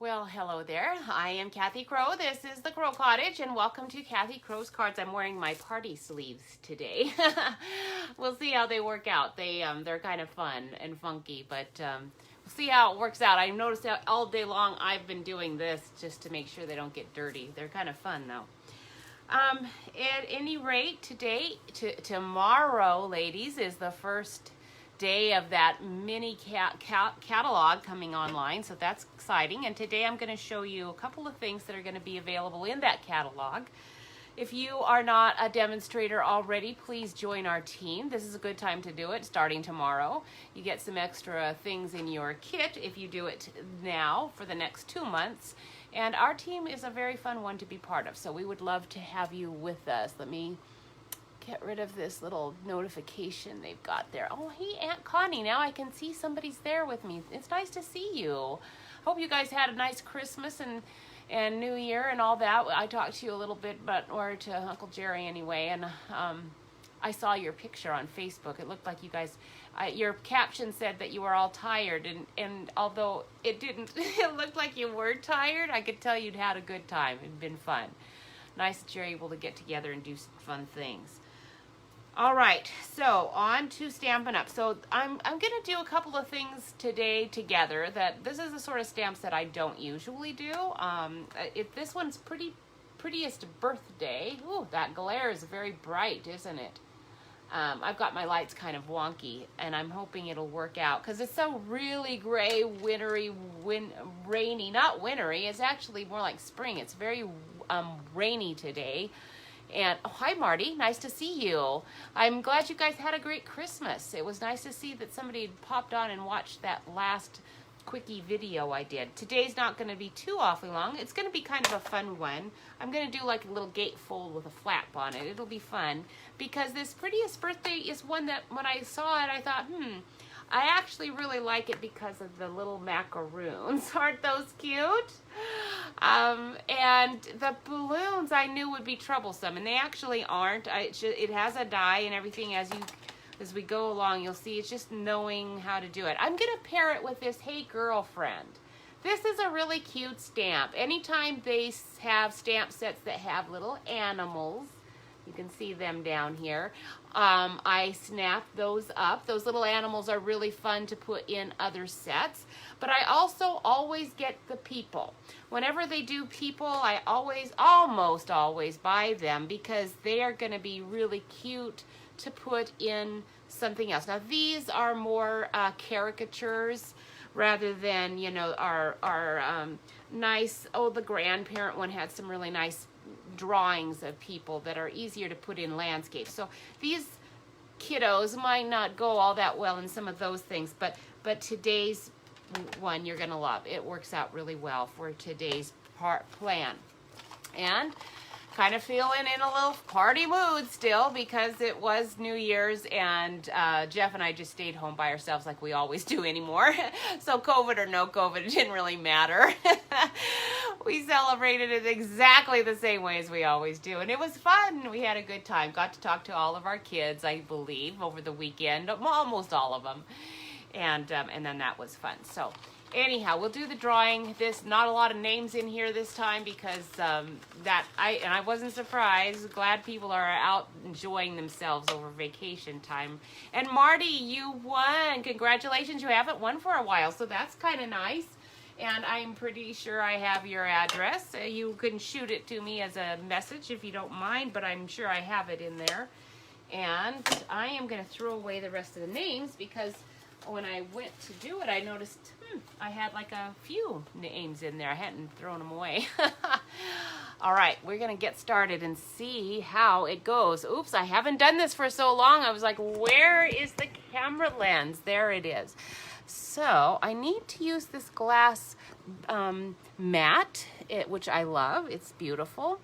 Well, hello there. I am Kathy Crow. This is the Crow Cottage, and welcome to Kathy Crow's Cards. I'm wearing my party sleeves today. We'll see how they work out. They're kind of fun and funky, but we'll see how it works out. I noticed that all day long I've been doing this just to make sure they don't get dirty. They're kind of fun, though. At any rate, tomorrow, ladies, is the first day of that mini catalog coming online, so that's exciting. And today I'm going to show you a couple of things that are going to be available in that catalog. If you are not a demonstrator already, please join our team. This is a good time to do it, starting tomorrow. You get some extra things in your kit if you do it now for the next 2 months. And our team is a very fun one to be part of, so we would love to have you with us. Let me get rid of this little notification they've got there. Oh, hey, Aunt Connie, now I can see somebody's there with me. It's nice to see you. Hope you guys had a nice Christmas and New Year and all that. I talked to you a little bit, or to Uncle Jerry anyway, and I saw your picture on Facebook. It looked like you guys, your caption said that you were all tired, and although it didn't, it looked like you were tired, I could tell you'd had a good time. It'd been fun. Nice that you're able to get together and do some fun things. All right, so on to Stampin' Up. So I'm going to do a couple of things today together. This is the sort of stamps that I don't usually do. This one's Prettiest Birthday. Ooh, that glare is very bright, isn't it? I've got my lights kind of wonky, and I'm hoping it'll work out because it's so really gray, wintry, rainy. Not wintry, it's actually more like spring. It's very rainy today. And oh, hi Marty, nice to see you. I'm glad you guys had a great Christmas. It was nice to see that somebody had popped on and watched that last quickie video I did. Today's not going to be too awfully long. It's going to be kind of a fun one. I'm going to do like a little gatefold with a flap on it. It'll be fun because this Prettiest Birthday is one that when I saw it, I thought, I actually really like it because of the little macaroons. Aren't those cute? And the balloons I knew would be troublesome, and they actually aren't. It has a die and everything as we go along. You'll see it's just knowing how to do it. I'm going to pair it with this Hey Girlfriend. This is a really cute stamp. Anytime they have stamp sets that have little animals, you can see them down here. I snap those up. Those little animals are really fun to put in other sets. But I also always get the people. Whenever they do people, I almost always buy them because they are going to be really cute to put in something else. Now these are more caricatures rather than, our nice, the grandparent one had some really nice drawings of people that are easier to put in landscapes. So these kiddos might not go all that well in some of those things, but today's one you're gonna love. It works out really well for today's plan. And kind of feeling in a little party mood still because it was New Year's and Jeff and I just stayed home by ourselves like we always do anymore. So COVID or no COVID, it didn't really matter. We celebrated it exactly the same way as we always do. And it was fun. We had a good time. Got to talk to all of our kids, I believe, over the weekend. Almost all of them. And then that was fun. So anyhow, we'll do the drawing. Not a lot of names in here this time because I wasn't surprised. Glad people are out enjoying themselves over vacation time. And Marty, you won. Congratulations. You haven't won for a while, so that's kind of nice. And I'm pretty sure I have your address. You can shoot it to me as a message if you don't mind, but I'm sure I have it in there. And I am going to throw away the rest of the names because when I went to do it, I noticed I had like a few names in there. I hadn't thrown them away. All right, we're going to get started and see how it goes. Oops, I haven't done this for so long. I was like, where is the camera lens? There it is. So I need to use this glass mat, which I love. It's beautiful.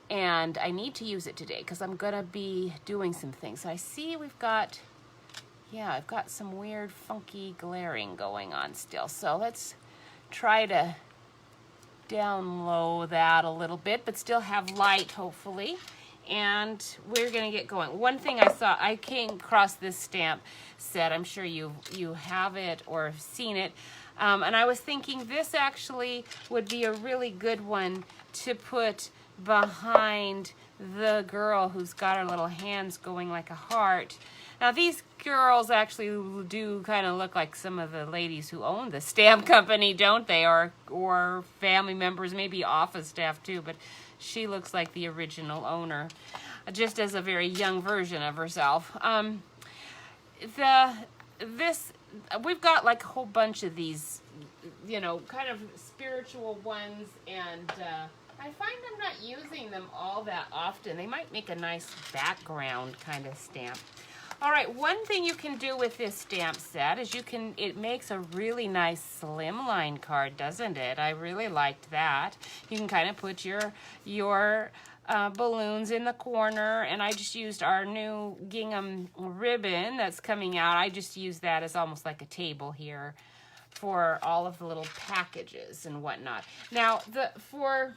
And I need to use it today because I'm going to be doing some things. So I see we've got... Yeah, I've got some weird, funky glaring going on still. So let's try to down low that a little bit, but still have light, hopefully. And we're going to get going. One thing I came across this stamp set. I'm sure you have it or have seen it. And I was thinking this actually would be a really good one to put behind the girl who's got her little hands going like a heart. Now these girls actually do kind of look like some of the ladies who own the stamp company, don't they? Or family members, maybe office staff too, but she looks like the original owner, just as a very young version of herself. We've got like a whole bunch of these, you know, kind of spiritual ones, and I find I'm not using them all that often. They might make a nice background kind of stamp. All right, one thing you can do with this stamp set is it makes a really nice slimline card, doesn't it? I really liked that. You can kind of put your balloons in the corner, and I just used our new gingham ribbon that's coming out. I just used that as almost like a table here for all of the little packages and whatnot. Now, for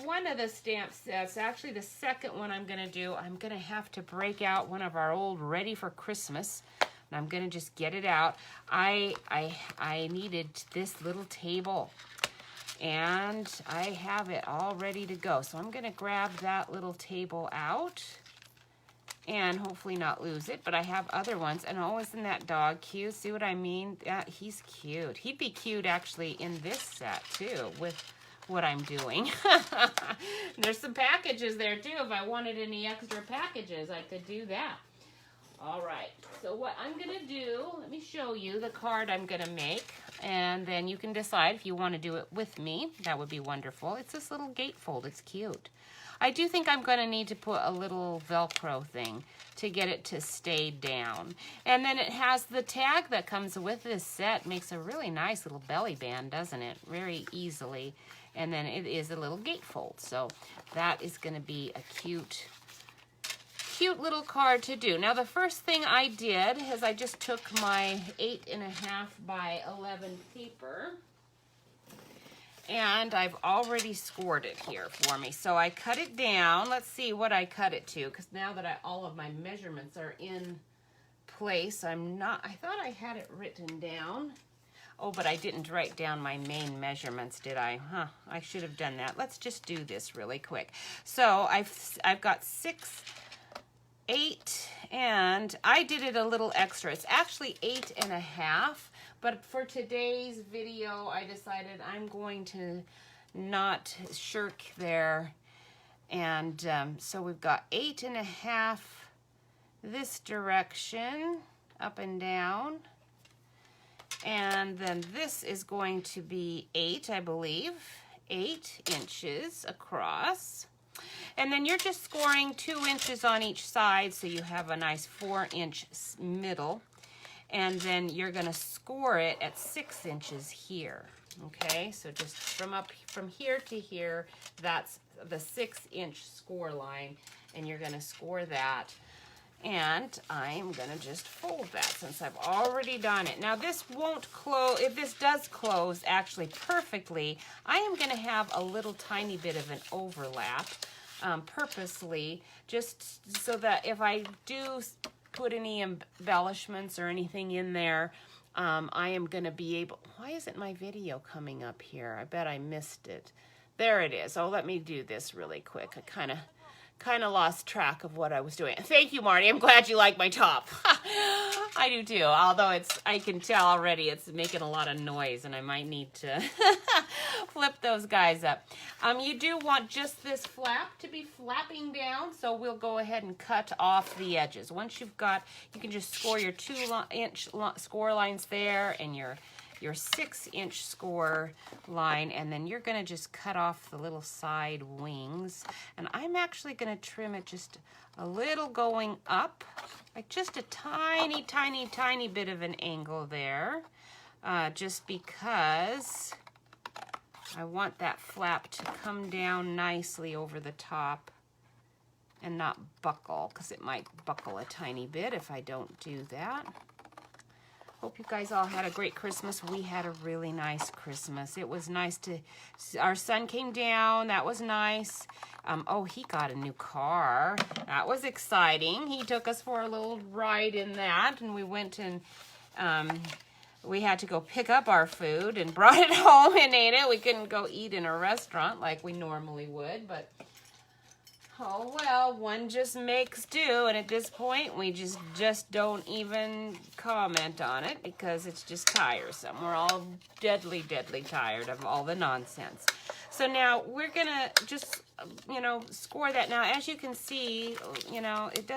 one of the stamp sets, actually the second one I'm going to do, I'm going to have to break out one of our old Ready for Christmas, and I'm going to just get it out. I needed this little table, and I have it all ready to go. So I'm going to grab that little table out and hopefully not lose it, but I have other ones. And oh, isn't that dog cute? See what I mean? He's cute. He'd be cute actually in this set too with what I'm doing. There's some packages there too. If I wanted any extra packages, I could do that. All right, so what I'm gonna do, let me show you the card I'm gonna make, and then you can decide if you want to do it with me. That would be wonderful. It's this little gatefold. It's cute. I do think I'm going to need to put a little Velcro thing to get it to stay down. And then it has the tag that comes with this set. Makes a really nice little belly band, doesn't it? Very easily. And then it is a little gatefold. So that is going to be a cute little card to do. Now the first thing I did is I just took my 8.5 by 11 paper, and I've already scored it here for me. So I cut it down. Let's see what I cut it to, because now that all of my measurements are in place, I thought I had it written down. Oh, but I didn't write down my main measurements, did I? I should have done that. Let's just do this really quick. So I've got 6, 8, and I did it a little extra. It's actually 8.5. But for today's video, I decided I'm going to not shirk there. And so we've got 8.5 this direction, up and down. And then this is going to be 8, I believe, 8 inches across. And then you're just scoring 2 inches on each side, so you have a nice 4-inch middle. And then you're going to score it at 6 inches here. Okay, so just from here to here, that's the 6-inch score line, and you're going to score that. And I'm going to just fold that since I've already done it. Now this won't close. If this does close actually perfectly, I am going to have a little tiny bit of an overlap purposely, just so that if I do put any embellishments or anything in there, I am going to be able... Why isn't my video coming up here? I bet I missed it. There it is. Oh, let me do this really quick. I kind of lost track of what I was doing. Thank you, Marty. I'm glad you like my top. I do too, although I can tell already it's making a lot of noise, and I might need to flip those guys up. You do want just this flap to be flapping down, so we'll go ahead and cut off the edges. Once you've got, you can just score your 2-inch score lines there, and your 6-inch score line, and then you're going to just cut off the little side wings. And I'm actually going to trim it just a little going up, like just a tiny, tiny, tiny bit of an angle there, just because I want that flap to come down nicely over the top and not buckle, because it might buckle a tiny bit if I don't do that. Hope you guys all had a great Christmas. We had a really nice Christmas. It was nice to... Our son came down. That was nice. Oh, he got a new car. That was exciting. He took us for a little ride in that, and we went and we had to go pick up our food and brought it home and ate it. We couldn't go eat in a restaurant like we normally would, but oh well, one just makes do, and at this point we just don't even comment on it because it's just tiresome. We're all deadly tired of all the nonsense. So now we're gonna just, you know, score that. Now as you can see, you know, it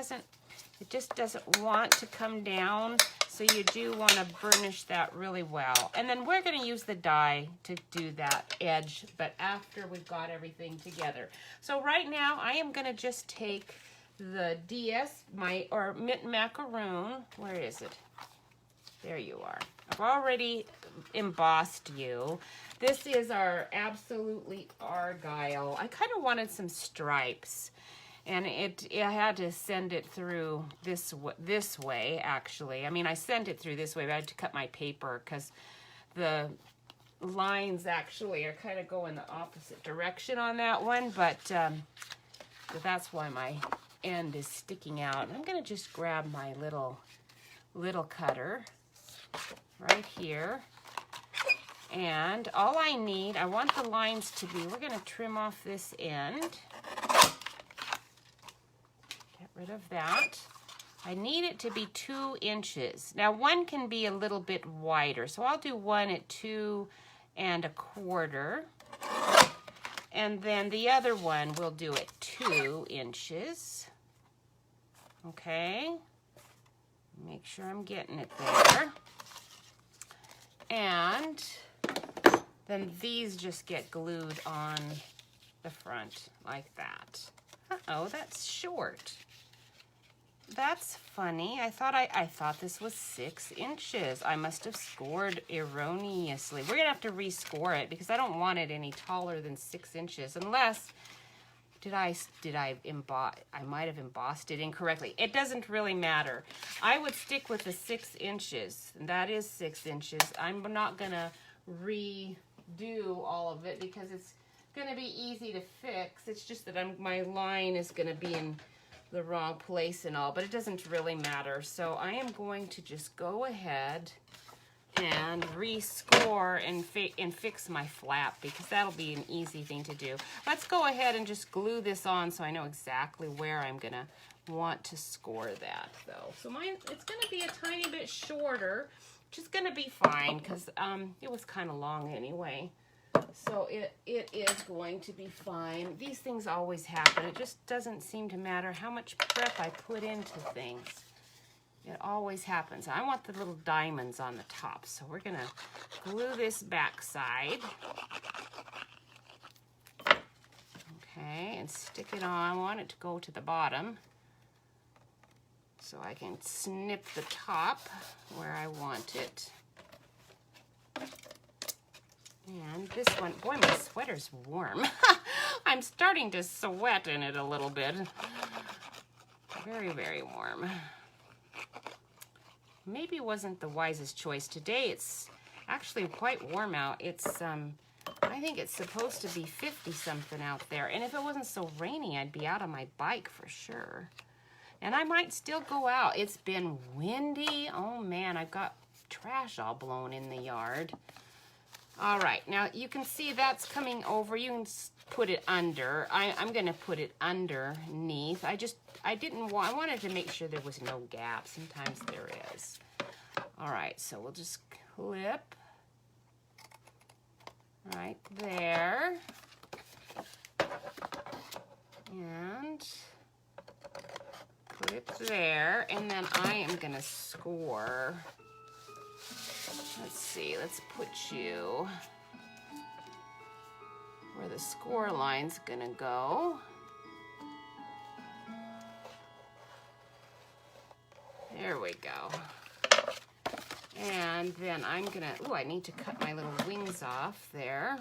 just doesn't want to come down, so you do want to burnish that really well. And then we're going to use the die to do that edge, but after we've got everything together. So right now I am going to just take the DS, or mint macaroon. Where is it? There you are. I've already embossed you. This is our Absolutely Argyle. I kind of wanted some stripes. And I had to send it through this way, actually. I mean, I sent it through this way, but I had to cut my paper because the lines actually are kind of going the opposite direction on that one. But that's why my end is sticking out. I'm going to just grab my little cutter right here. And all I need, I want the lines to be, we're going to trim off this end. Rid of that. I need it to be 2 inches. Now one can be a little bit wider, so I'll do one at 2 1/4, and then the other one we'll do at 2 inches. Okay, make sure I'm getting it there. And then these just get glued on the front like that. Uh-oh, that's short. That's funny. I thought this was 6 inches. I must have scored erroneously. We're gonna have to rescore it because I don't want it any taller than 6 inches, unless I might have embossed it incorrectly. It doesn't really matter. I would stick with the 6 inches. That is 6 inches. I'm not gonna redo all of it because it's gonna be easy to fix. It's just that my line is gonna be in the wrong place and all, but it doesn't really matter. So I am going to just go ahead and rescore and fix my flap because that'll be an easy thing to do. Let's go ahead and just glue this on so I know exactly where I'm gonna want to score that though. So it's gonna be a tiny bit shorter, which is gonna be fine because it was kind of long anyway. So it is going to be fine. These things always happen. It just doesn't seem to matter how much prep I put into things. It always happens. I want the little diamonds on the top, so we're gonna glue this back side. Okay, and stick it on. I want it to go to the bottom so I can snip the top where I want it. And this one, boy, my sweater's warm. I'm starting to sweat in it a little bit. Very, very warm. Maybe it wasn't the wisest choice. Today it's actually quite warm out. It's, I think it's supposed to be 50-something out there. And if it wasn't so rainy, I'd be out on my bike for sure. And I might still go out. It's been windy. Oh man, I've got trash all blown in the yard. All right, now you can see that's coming over. You can put it under. I'm gonna put it underneath. I wanted to make sure there was no gap. Sometimes there is. All right, so we'll just clip right there. And clip there, and then I am gonna score. Let's see, let's put you where the score line's gonna go. There we go. And then I'm gonna, I need to cut my little wings off there.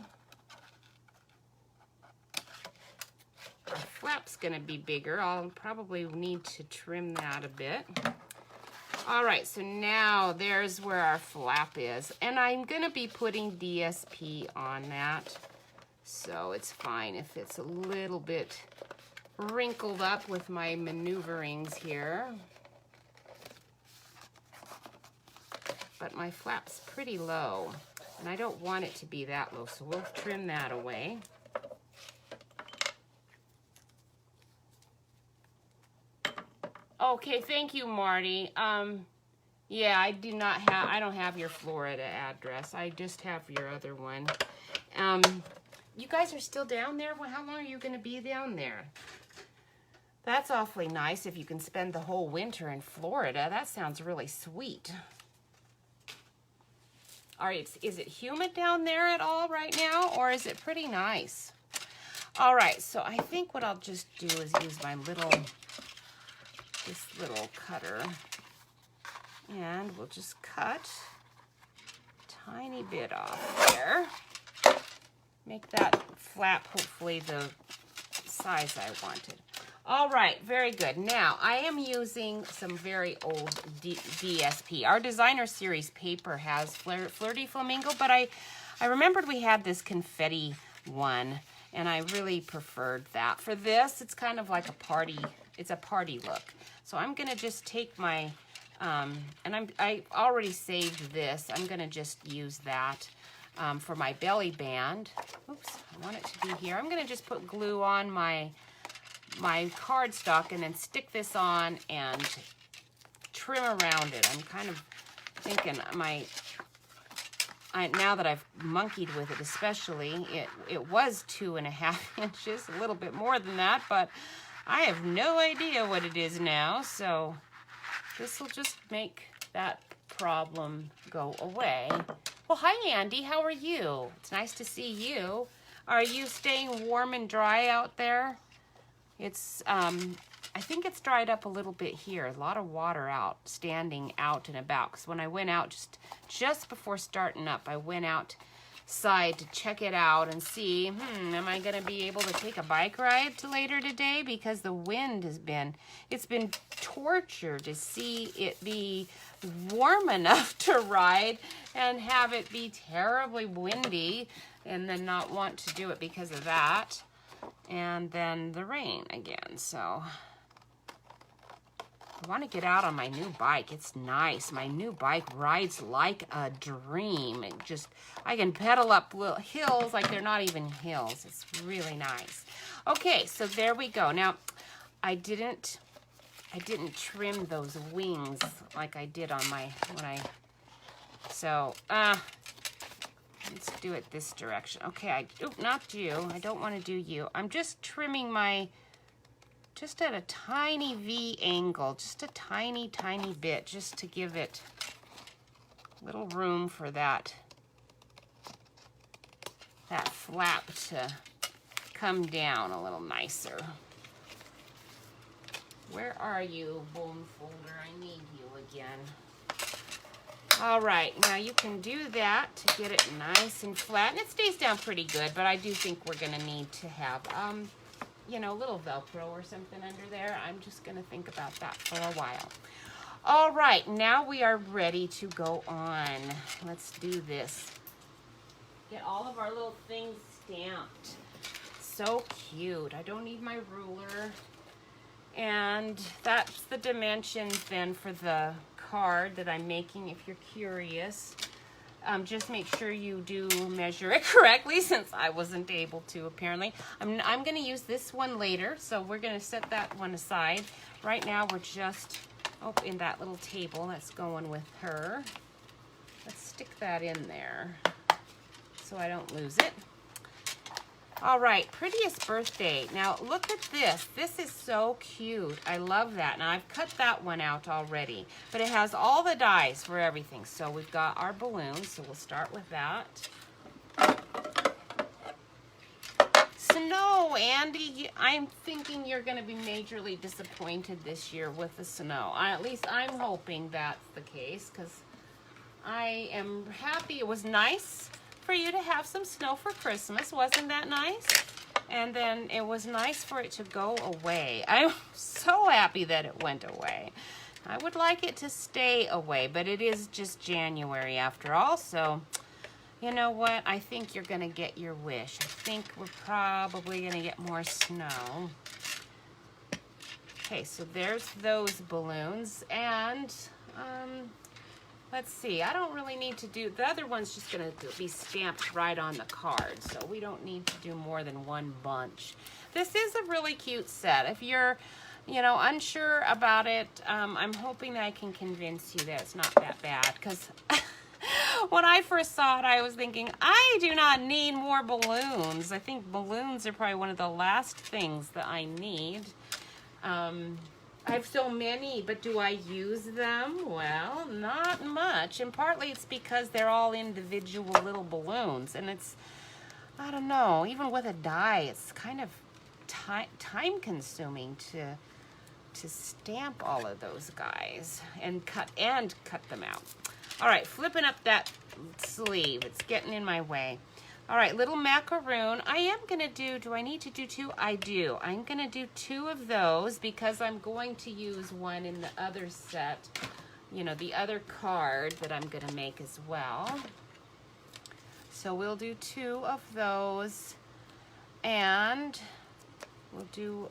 Our flap's gonna be bigger. I'll probably need to trim that a bit. All right, so now there's where our flap is. And I'm gonna be putting DSP on that. So it's fine if it's a little bit wrinkled up with my maneuverings here. but my flap's pretty low, and I don't want it to be that low, so we'll trim that away. Okay, thank you, Marty. Yeah, I don't have your Florida address. I just have your other one. You guys are still down there? Well, how long are you going to be down there? That's awfully nice if you can spend the whole winter in Florida. That sounds really sweet. All right, is it humid down there at all right now, or is it pretty nice? All right, so I think what I'll just do is use my this little cutter, and we'll just cut a tiny bit off there. Make that flap hopefully the size I wanted. All right, very good. Now, I am using some very old DSP. Our designer series paper has Flirty Flamingo, but I remembered we had this confetti one, and I really preferred that. For this, it's kind of like a party, it's a party look. So I'm gonna just take my, and I already saved this. I'm gonna just use that for my belly band. Oops, I want it to be here. I'm gonna just put glue on my cardstock and then stick this on and trim around it. I'm kind of thinking now that I've monkeyed with it especially, it was 2.5 inches, a little bit more than that, but I have no idea what it is now, so this will just make that problem go away. Well, hi Andy, how are you? It's nice to see you. Are you staying warm and dry out there? It's, I think it's dried up a little bit here. A lot of water standing out and about. Because when I went out just before starting up, I went outside to check it out and see, am I going to be able to take a bike ride later today? Because the wind it's been torture to see it be warm enough to ride and have it be terribly windy and then not want to do it because of that. And then the rain again, so I want to get out on my new bike. It's nice. My new bike rides like a dream. I can pedal up little hills like they're not even hills. It's really nice. Okay, so there we go. Now, I didn't trim those wings like I did on let's do it this direction. Okay, not you. I don't want to do you. I'm just trimming just at a tiny V angle, just a tiny, tiny bit, just to give it a little room for that flap to come down a little nicer. Where are you, bone folder? I need you again. All right, now you can do that to get it nice and flat, and it stays down pretty good, but I do think we're gonna need to have, a little Velcro or something under there. I'm just gonna think about that for a while. All right, now we are ready to go on. Let's do this. Get all of our little things stamped. So cute. I don't need my ruler. And that's the dimensions then for the card that I'm making, if you're curious. Just make sure you do measure it correctly, since I wasn't able to apparently. I'm going to use this one later, so we're going to set that one aside. Right now we're just in that little table that's going with her. Let's stick that in there so I don't lose it. All right, Prettiest Birthday. Now look at this. This is so cute. I love that. Now I've cut that one out already, but it has all the dies for everything. So we've got our balloons, so we'll start with that. Snow, Andy. I'm thinking you're going to be majorly disappointed this year with the snow. At least I'm hoping that's the case, because I am happy. It was nice for you to have some snow for Christmas. Wasn't that nice? And then it was nice for it to go away. I'm so happy that it went away. I would like it to stay away, but it is just January after all, so you know what? I think you're gonna get your wish. I think we're probably gonna get more snow. Okay, so there's those balloons, and let's see, I don't really need to do, the other one's just gonna be stamped right on the card, so we don't need to do more than one bunch. This is a really cute set. If you're, you know, unsure about it, I'm hoping I can convince you that it's not that bad, because when I first saw it, I was thinking, I do not need more balloons. I think balloons are probably one of the last things that I need. I have so many, but do I use them? Well, not much. And partly it's because they're all individual little balloons. And it's, I don't know, even with a die, it's kind of time consuming to stamp all of those guys and cut them out. All right, flipping up that sleeve. It's getting in my way. All right, little macaroon. I am gonna do I need to do two? I do. I'm gonna do two of those because I'm going to use one in the other set, you know, the other card that I'm gonna make as well. So we'll do two of those, and we'll do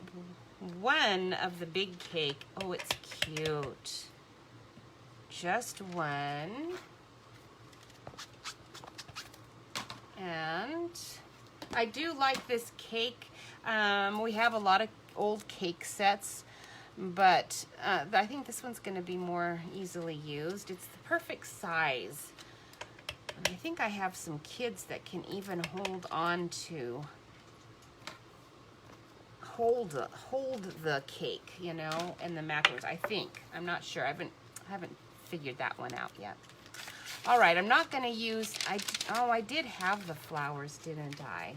one of the big cake. Oh, it's cute. Just one. And I do like this cake. We have a lot of old cake sets, but I think this one's going to be more easily used. It's the perfect size. And I think I have some kids that can even hold the cake, you know, and the macarons. I think. I'm not sure. I haven't figured that one out yet. All right, I'm not gonna use, I did have the flowers, didn't I?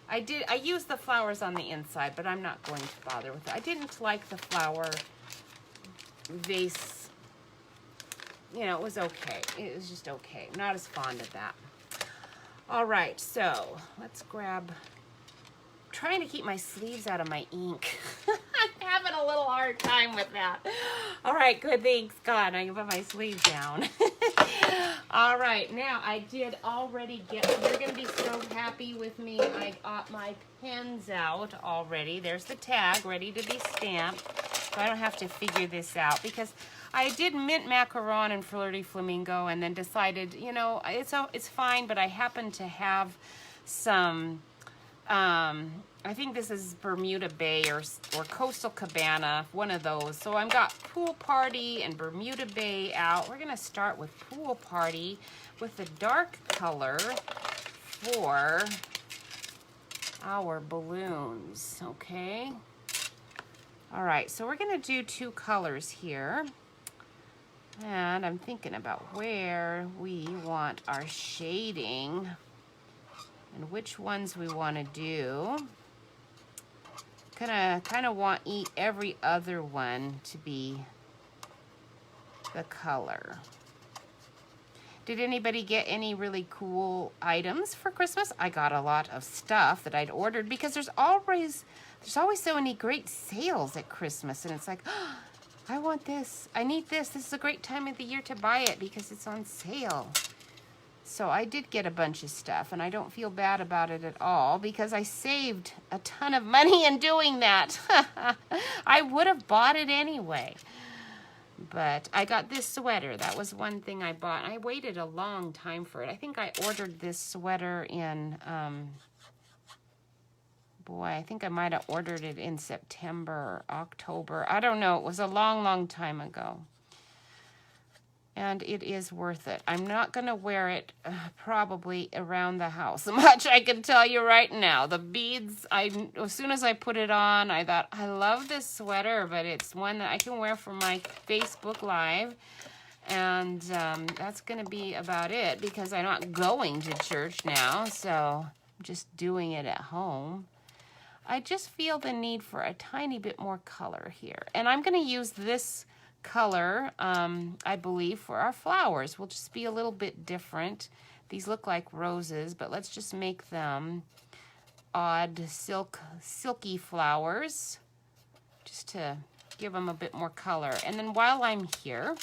I used the flowers on the inside, but I'm not going to bother with it. I didn't like the flower vase. You know, it was okay. It was just okay. Not as fond of that. All right, so let's grab, I'm trying to keep my sleeves out of my ink. I'm having a little hard time with that. All right, good, thanks God. I can put my sleeves down. All right, now I did already you're gonna be so happy with me. I got my pens out already. There's the tag ready to be stamped. So I don't have to figure this out because I did mint macaron and flirty flamingo and then decided, you know, it's fine, but I happen to have some, I think this is Bermuda Bay or Coastal Cabana, one of those. So I've got Pool Party and Bermuda Bay out. We're gonna start with Pool Party with the dark color for our balloons, okay? All right, so we're gonna do two colors here. And I'm thinking about where we want our shading and which ones we want to do. Kind of want every other one to be the color. Did anybody get any really cool items for Christmas? I got a lot of stuff that I'd ordered because there's always so many great sales at Christmas, and it's like, oh, I want this, I need this. This is a great time of the year to buy it because it's on sale. So I did get a bunch of stuff, and I don't feel bad about it at all because I saved a ton of money in doing that. I would have bought it anyway. But I got this sweater. That was one thing I bought. I waited a long time for it. I think I ordered this sweater in, boy, I think I might have ordered it in September or October. I don't know. It was a long, long time ago. And it is worth it. I'm not going to wear it probably around the house much, I can tell you right now. The beads, as soon as I put it on, I thought, I love this sweater, but it's one that I can wear for my Facebook Live. And that's going to be about it because I'm not going to church now, so I'm just doing it at home. I just feel the need for a tiny bit more color here. And I'm going to use this color, I believe, for our flowers. Will just be a little bit different. These look like roses, but let's just make them odd silky flowers just to give them a bit more color. And then while I'm here,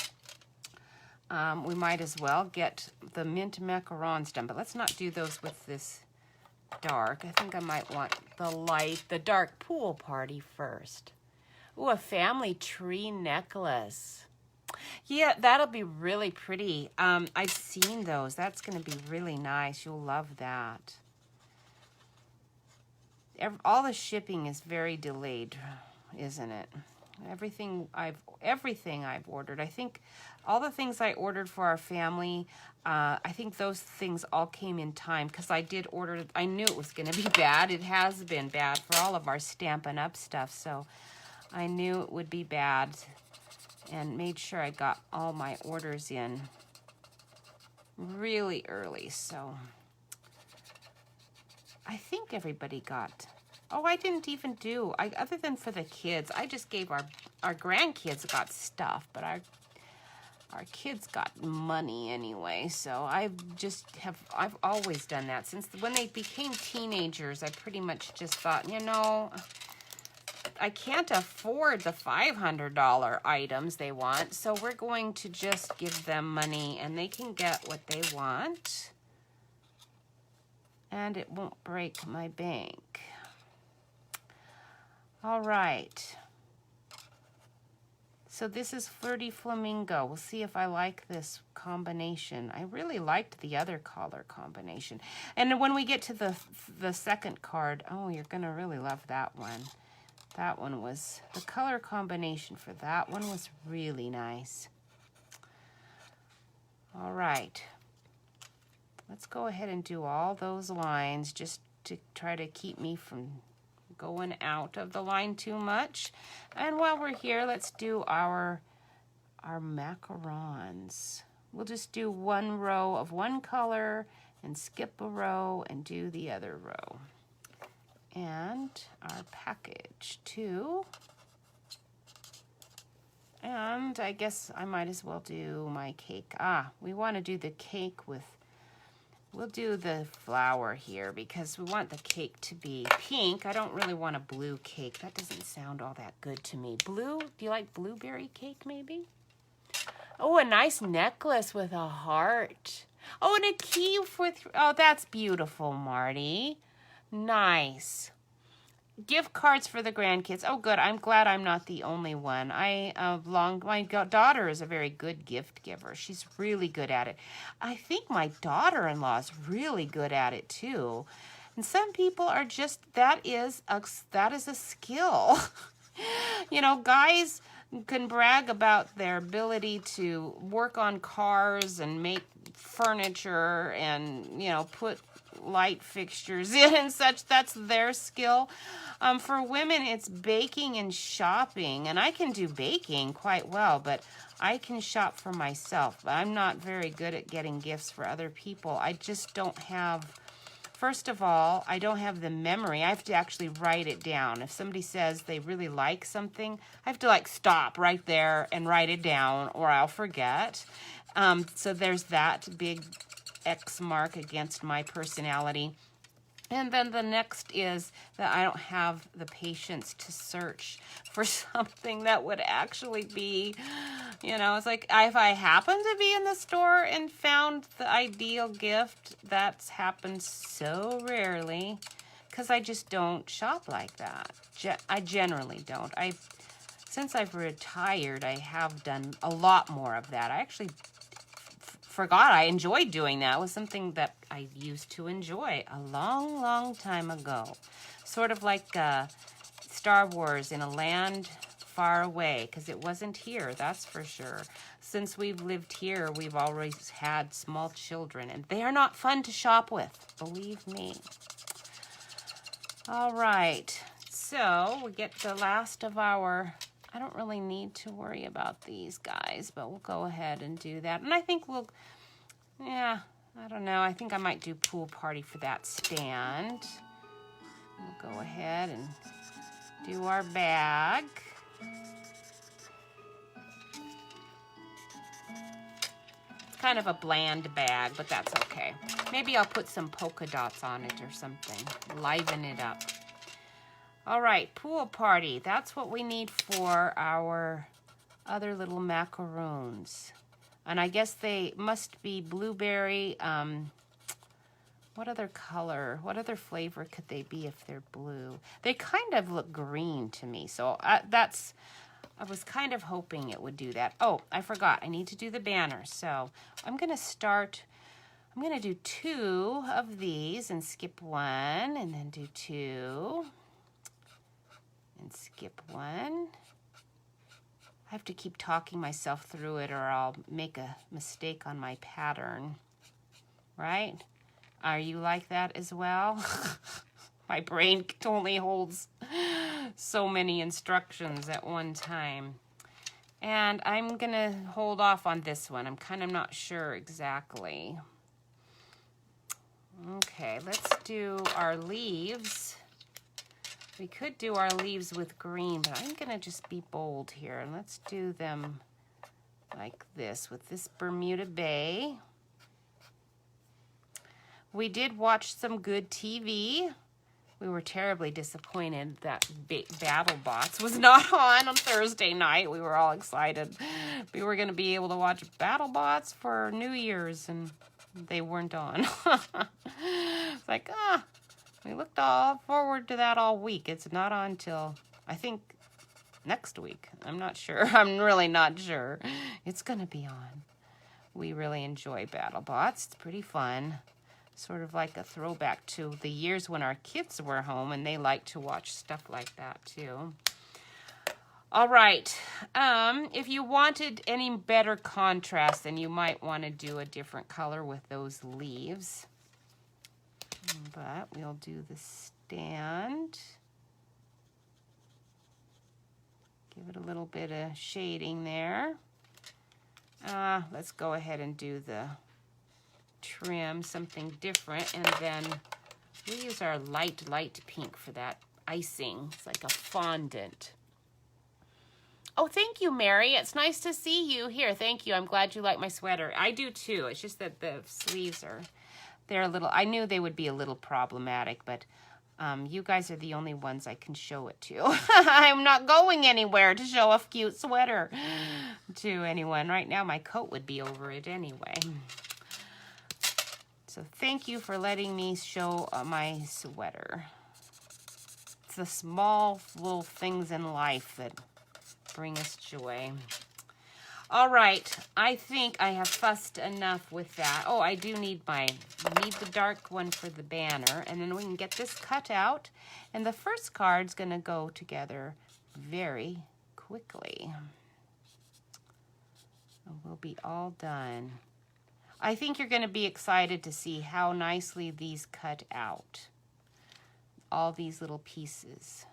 we might as well get the mint macarons done, but let's not do those with this dark. I think I might want the dark Pool Party first. Ooh, a family tree necklace. Yeah, that'll be really pretty. I've seen those. That's going to be really nice. You'll love that. All the shipping is very delayed, isn't it? Everything I've ordered. I think all the things I ordered for our family, I think those things all came in time because I did order. I knew it was going to be bad. It has been bad for all of our Stampin' Up! Stuff, so I knew it would be bad and made sure I got all my orders in really early. So I think everybody got. Oh, I didn't even do. Other than for the kids, I just gave our grandkids got stuff, but our kids got money anyway. So I've always done that since when they became teenagers. I pretty much just thought, you know, I can't afford the $500 items they want, so we're going to just give them money and they can get what they want. And it won't break my bank. All right. So this is Flirty Flamingo. We'll see if I like this combination. I really liked the other color combination. And when we get to the second card, oh, you're going to really love that one. That one was, the color combination for that one was really nice. All right. Let's go ahead and do all those lines just to try to keep me from going out of the line too much. And while we're here, let's do our macarons. We'll just do one row of one color and skip a row and do the other row. And our package too. And I guess I might as well do my cake. We want to do the cake with, we'll do the flower here because we want the cake to be pink. I don't really want a blue cake. That doesn't sound all that good to me. Blue? Do you like blueberry cake maybe? Oh, a nice necklace with a heart. Oh, and a key with, oh, that's beautiful, Marty. Nice. Gift cards for the grandkids. Oh, good. I'm glad I'm not the only one. My daughter is a very good gift giver. She's really good at it. I think my daughter-in-law is really good at it too. And some people are just, that is a skill. You know, guys can brag about their ability to work on cars and make furniture and, you know, put light fixtures in and such. That's their skill. For women, it's baking and shopping, and I can do baking quite well, but I can shop for myself. I'm not very good at getting gifts for other people. I just don't have, first of all, I don't have the memory. I have to actually write it down. If somebody says they really like something, I have to like stop right there and write it down or I'll forget. So there's that big X mark against my personality. And then the next is that I don't have the patience to search for something that would actually be, you know, it's like if I happen to be in the store and found the ideal gift, that's happened so rarely because I just don't shop like that. I generally don't. Since I've retired, I have done a lot more of that. I actually forgot I enjoyed doing that. It was something that I used to enjoy a long, long time ago. Sort of like Star Wars in a land far away, because it wasn't here, that's for sure. Since we've lived here, we've always had small children, and they are not fun to shop with, believe me. All right, so we get the last of our, I don't really need to worry about these guys, but we'll go ahead and do that. And I think we'll, yeah, I don't know. I think I might do pool party for that stand. We'll go ahead and do our bag. It's kind of a bland bag, but that's okay. Maybe I'll put some polka dots on it or something. Liven it up. All right, pool party. That's what we need for our other little macaroons. And I guess they must be blueberry. What other color, what other flavor could they be if they're blue? They kind of look green to me. So that's, I was kind of hoping it would do that. Oh, I forgot. I need to do the banner. So I'm going to do 2 of these and skip 1, and then do 2 and skip 1. I have to keep talking myself through it or I'll make a mistake on my pattern, right? Are you like that as well? My brain only holds so many instructions at one time. And I'm gonna hold off on this one. I'm kind of not sure exactly. Okay, let's do our leaves. We could do our leaves with green, but I'm gonna just be bold here. And let's do them like this with this Bermuda Bay. We did watch some good TV. We were terribly disappointed that BattleBots was not on Thursday night. We were all excited. We were going to be able to watch BattleBots for New Year's, and they weren't on. It's like, we looked all forward to that all week. It's not on till, I think, next week. I'm not sure. I'm really not sure. It's going to be on. We really enjoy BattleBots. It's pretty fun. Sort of like a throwback to the years when our kids were home and they liked to watch stuff like that too. All right, if you wanted any better contrast, then you might want to do a different color with those leaves. But we'll do the stand. Give it a little bit of shading there. Let's go ahead and do the trim, something different, and then we use our light pink for that icing. It's like a fondant. Oh, thank you, Mary. It's nice to see you here. Thank you. I'm glad you like my sweater. I do too. It's just that the sleeves they're a little, I knew they would be a little problematic, but you guys are the only ones I can show it to. I'm not going anywhere to show a cute sweater to anyone. Right now, my coat would be over it anyway. So thank you for letting me show my sweater. It's the small little things in life that bring us joy. All right, I think I have fussed enough with that. Oh, I do need the dark one for the banner, and then we can get this cut out. And the first card's gonna go together very quickly. And we'll be all done. I think you're going to be excited to see how nicely these cut out. All these little pieces.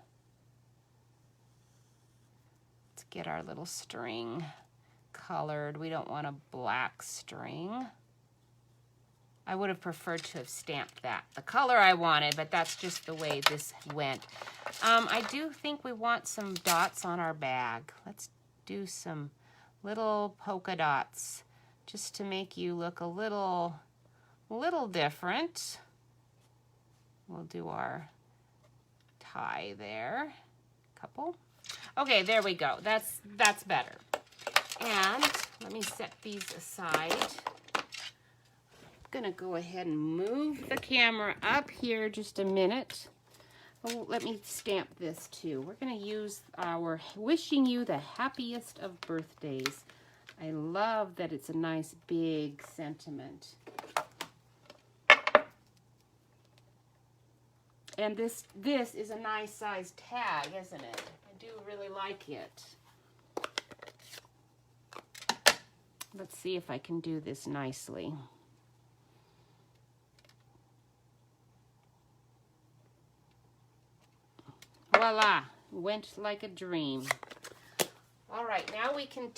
Let's get our little string colored. We don't want a black string. I would have preferred to have stamped that the color I wanted, but that's just the way this went. I do think we want some dots on our bag. Let's do some little polka dots, just to make you look a little different. We'll do our tie there. Couple. Okay, there we go. That's better. And let me set these aside. I'm gonna go ahead and move the camera up here just a minute. Oh, let me stamp this too. We're gonna use our wishing you the happiest of birthdays. I love that it's a nice big sentiment. And this is a nice size tag, isn't it? I do really like it. Let's see if I can do this nicely. Voila, went like a dream. All right, now we can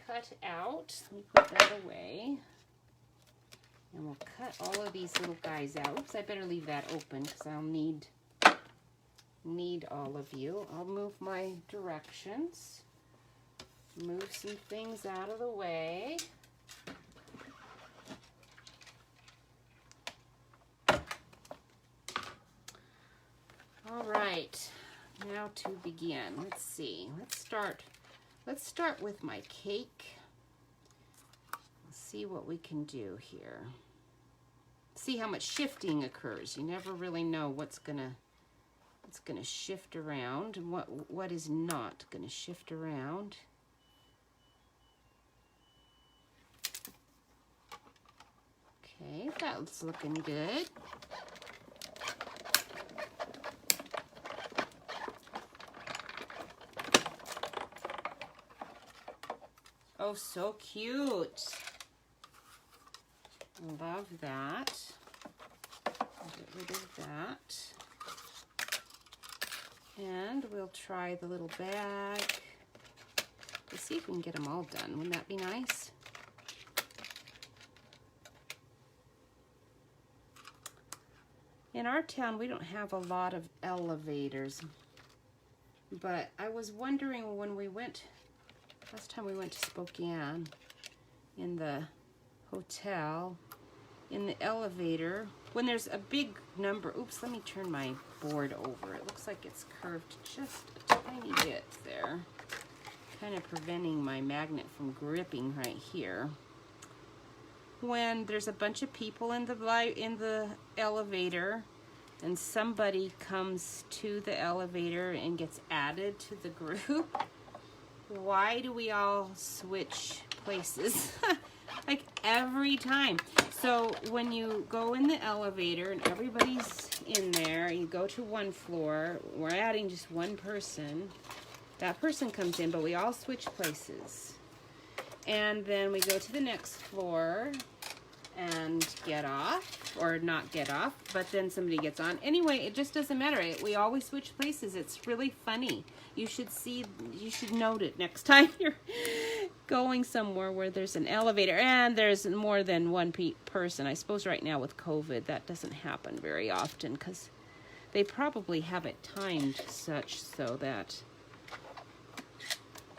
cut out. Let me put that away. And we'll cut all of these little guys out. Oops, I better leave that open because I'll need all of you. I'll move my directions. Move some things out of the way. All right, now to begin. Let's see. Let's start with my cake. Let's see what we can do here. See how much shifting occurs. You never really know what's gonna what's going to shift around and what is not going to shift around. Okay, that's looking good. Oh, so cute. Love that. Get rid of that. And we'll try the little bag. Let's see if we can get them all done. Wouldn't that be nice? In our town, we don't have a lot of elevators. But I was wondering when we went, last time we went to Spokane, in the hotel, in the elevator, when there's a big number, oops, let me turn my board over. It looks like it's curved just a tiny bit there, kind of preventing my magnet from gripping right here. When there's a bunch of people in the elevator and somebody comes to the elevator and gets added to the group, why do we all switch places? Like every time. So when you go in the elevator and everybody's in there, you go to one floor, we're adding just one person. That person comes in, but we all switch places. And then we go to the next floor and get off, or not get off, but then somebody gets on. Anyway, it just doesn't matter. We always switch places. It's really funny. You should note it next time you're going somewhere where there's an elevator and there's more than one person. I suppose right now with COVID, that doesn't happen very often because they probably have it timed such so that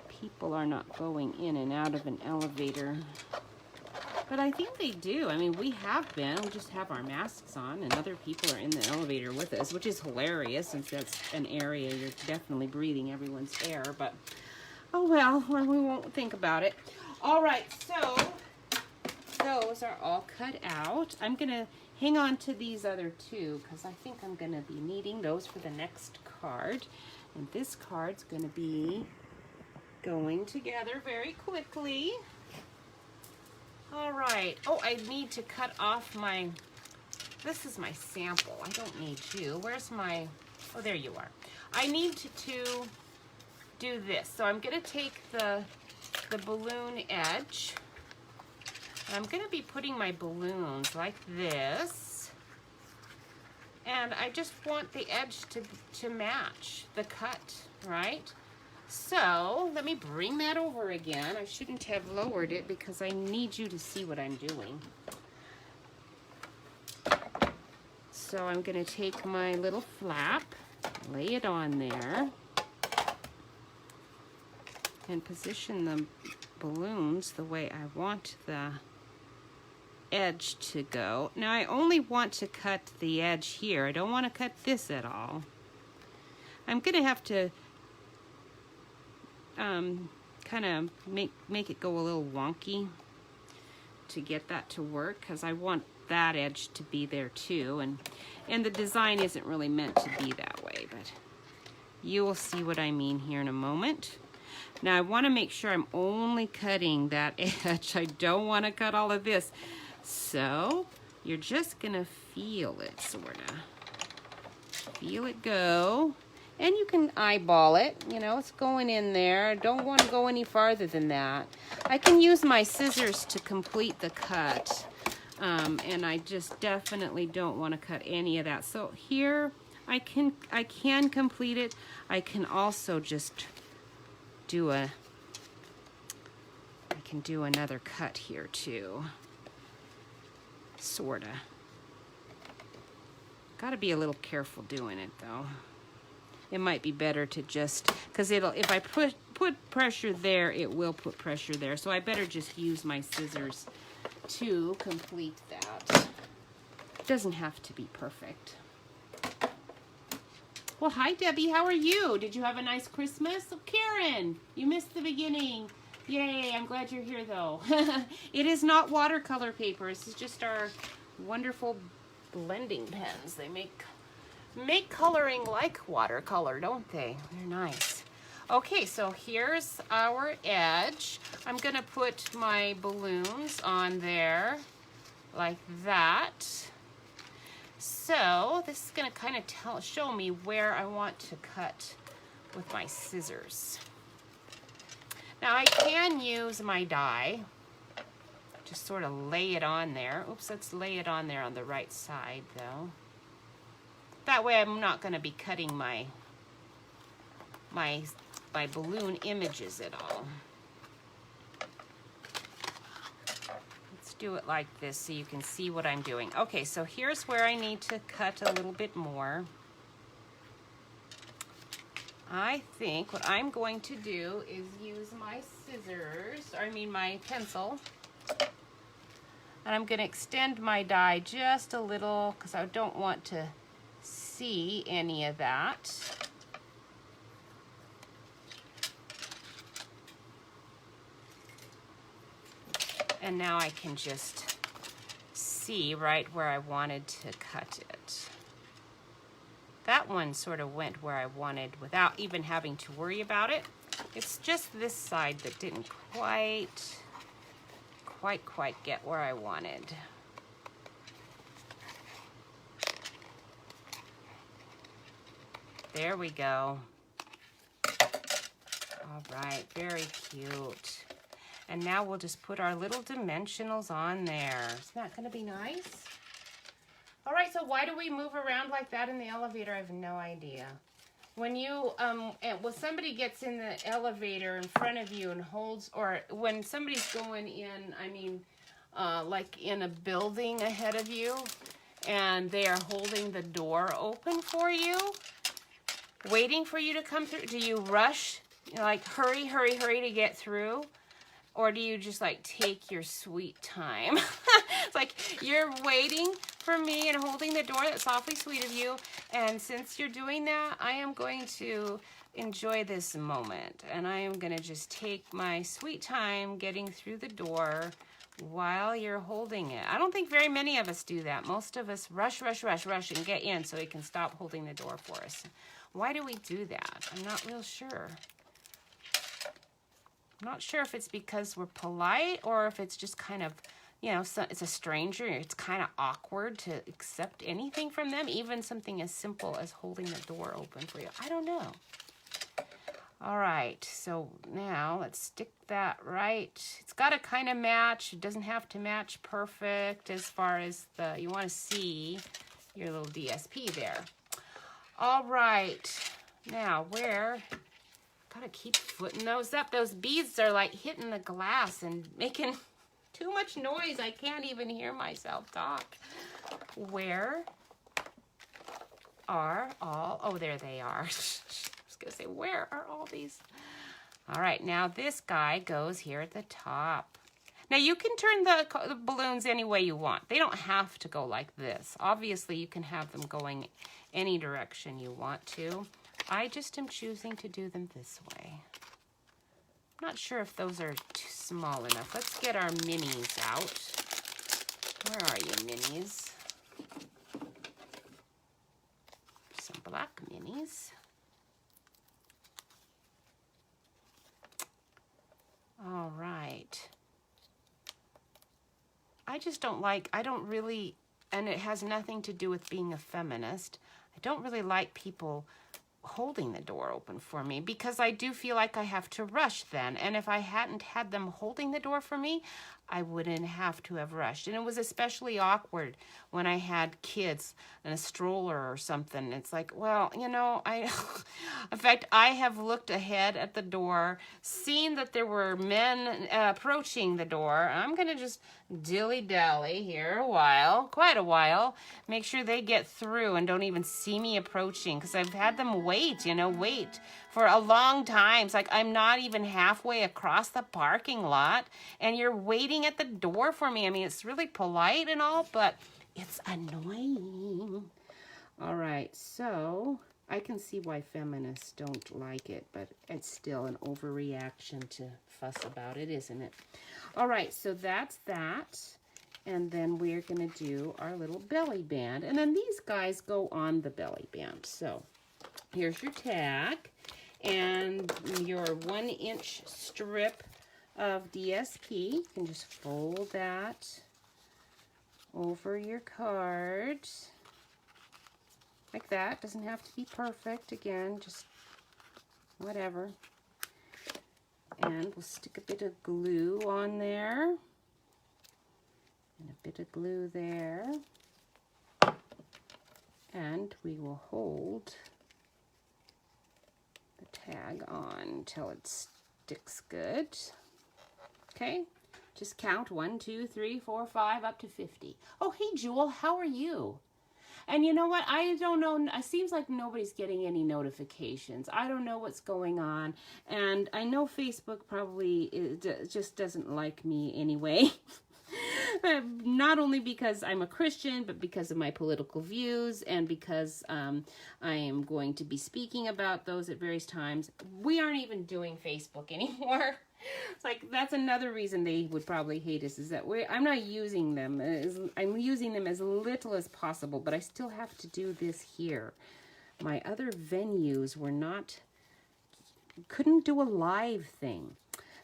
people are not going in and out of an elevator. But I think they do. I mean, we have been. We just have our masks on, and other people are in the elevator with us, which is hilarious since that's an area you're definitely breathing everyone's air. But, oh well, we won't think about it. All right, so those are all cut out. I'm going to hang on to these other two because I think I'm going to be needing those for the next card. And this card's going to be going together very quickly. All right. Oh, I need to cut off my, this is my sample. I don't need you. Where's my, oh, there you are. I need to do this. So I'm going to take the balloon edge. And I'm going to be putting my balloons like this. And I just want the edge to match the cut, right? So let me bring that over again. I shouldn't have lowered it because I need you to see what I'm doing. So I'm going to take my little flap, lay it on there, and position the balloons the way I want the edge to go. Now I only want to cut the edge here. I don't want to cut this at all. I'm going to have to kind of make it go a little wonky to get that to work because I want that edge to be there too, and the design isn't really meant to be that way, but you will see what I mean here in a moment. Now I want to make sure I'm only cutting that edge. I don't want to cut all of this, so you're just gonna feel it, sort of feel it go. And you can eyeball it, you know, it's going in there. I don't want to go any farther than that. I can use my scissors to complete the cut, and I just definitely don't want to cut any of that. So here, I can complete it. I can also just do another cut here too, sorta. Gotta be a little careful doing it though. It might be better to just, because if I put pressure there, it will put pressure there. So I better just use my scissors to complete that. It doesn't have to be perfect. Well, hi Debbie, how are you? Did you have a nice Christmas? Oh, Karen, you missed the beginning. Yay, I'm glad you're here though. It is not watercolor paper. This is just our wonderful blending pens. They make make coloring like watercolor, don't they? They're nice. Okay, so here's our edge. I'm gonna put my balloons on there like that. So this is gonna kind of show me where I want to cut with my scissors. Now I can use my die, just sort of lay it on there. Oops, let's lay it on there on the right side though. That way I'm not gonna be cutting my balloon images at all. Let's do it like this so you can see what I'm doing. Okay, so here's where I need to cut a little bit more. I think what I'm going to do is use my my pencil, and I'm going to extend my die just a little because I don't want to see any of that. And now I can just see right where I wanted to cut it. That one sort of went where I wanted without even having to worry about it. It's just this side that didn't quite get where I wanted. There we go. All right, very cute. And now we'll just put our little dimensionals on there. Isn't that gonna be nice? All right, so why do we move around like that in the elevator? I have no idea. When you, when somebody gets in the elevator in front of you and holds, or when somebody's going in, like in a building ahead of you, and they are holding the door open for you, waiting for you to come through, do you rush, like hurry, hurry, hurry to get through? Or do you just like take your sweet time? It's like you're waiting for me and holding the door. That's awfully sweet of you. And since you're doing that, I am going to enjoy this moment. And I am gonna just take my sweet time getting through the door while you're holding it. I don't think very many of us do that. Most of us rush, rush, rush, rush and get in so we can stop holding the door for us. Why do we do that? I'm not real sure. I'm not sure if it's because we're polite or if it's just kind of, it's a stranger. It's kind of awkward to accept anything from them, even something as simple as holding the door open for you. I don't know. All right, so now let's stick that right. It's got to kind of match. It doesn't have to match perfect as far as you want to see your little DSP there. All right, now where... Gotta keep footing those up. Those beads are like hitting the glass and making too much noise. I can't even hear myself talk. Where are all, oh, there they are. I was gonna say, where are all these? All right, now this guy goes here at the top. Now you can turn the balloons any way you want. They don't have to go like this. Obviously you can have them going any direction you want to. I just am choosing to do them this way. I'm not sure if those are too small enough. Let's get our minis out. Where are you, minis? Some black minis. All right. I just don't like, I don't really, and it has nothing to do with being a feminist. I don't really like people holding the door open for me because I do feel like I have to rush then. And if I hadn't had them holding the door for me, I wouldn't have to have rushed. And it was especially awkward when I had kids in a stroller or something. It's like, well, in fact, I have looked ahead at the door, seen that there were men approaching the door. I'm going to just dilly-dally here quite a while, make sure they get through and don't even see me approaching because I've had them wait for a long time. It's like I'm not even halfway across the parking lot and you're waiting at the door for me. I mean, it's really polite and all, but it's annoying. All right, so I can see why feminists don't like it, but it's still an overreaction to fuss about it, isn't it? All right, so that's that. And then we're going to do our little belly band. And then these guys go on the belly band. So here's your tag and your 1-inch strip of DSP. You can just fold that over your card like that. Doesn't have to be perfect. Again, just whatever. And we'll stick a bit of glue on there. And a bit of glue there. And we will hold the tag on until it sticks good. Okay, just count 1, 2, 3, 4, 5, up to 50. Oh, hey, Jewel, how are you? And you know what? I don't know. It seems like nobody's getting any notifications. I don't know what's going on. And I know Facebook probably just doesn't like me anyway. Not only because I'm a Christian, but because of my political views and because I am going to be speaking about those at various times. We aren't even doing Facebook anymore. It's like, that's another reason they would probably hate us, is that I'm not using them. I'm using them as little as possible, but I still have to do this here. My other venues couldn't do a live thing.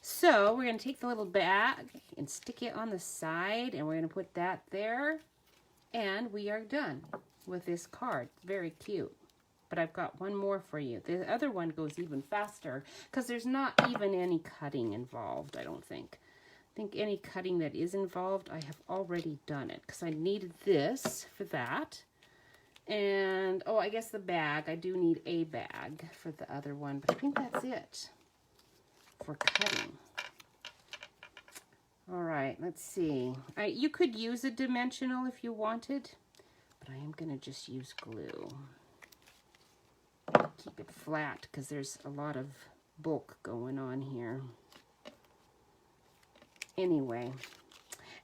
So we're going to take the little bag and stick it on the side, and we're going to put that there, and we are done with this card. Very cute. But I've got one more for you. The other one goes even faster because there's not even any cutting involved, I don't think. I think any cutting that is involved, I have already done it because I needed this for that. And, oh, I guess the bag. I do need a bag for the other one, but I think that's it for cutting. All right, let's see. You could use a dimensional if you wanted, but I am going to just use glue. Keep it flat because there's a lot of bulk going on here. Anyway,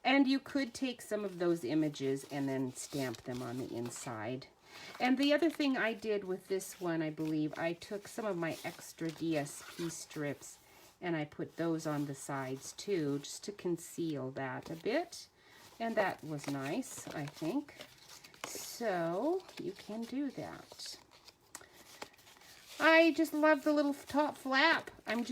and you could take some of those images and then stamp them on the inside. And the other thing I did with this one, I believe, I took some of my extra DSP strips and I put those on the sides too, just to conceal that a bit. And that was nice, I think. So you can do that. I just love the little top flap. I'm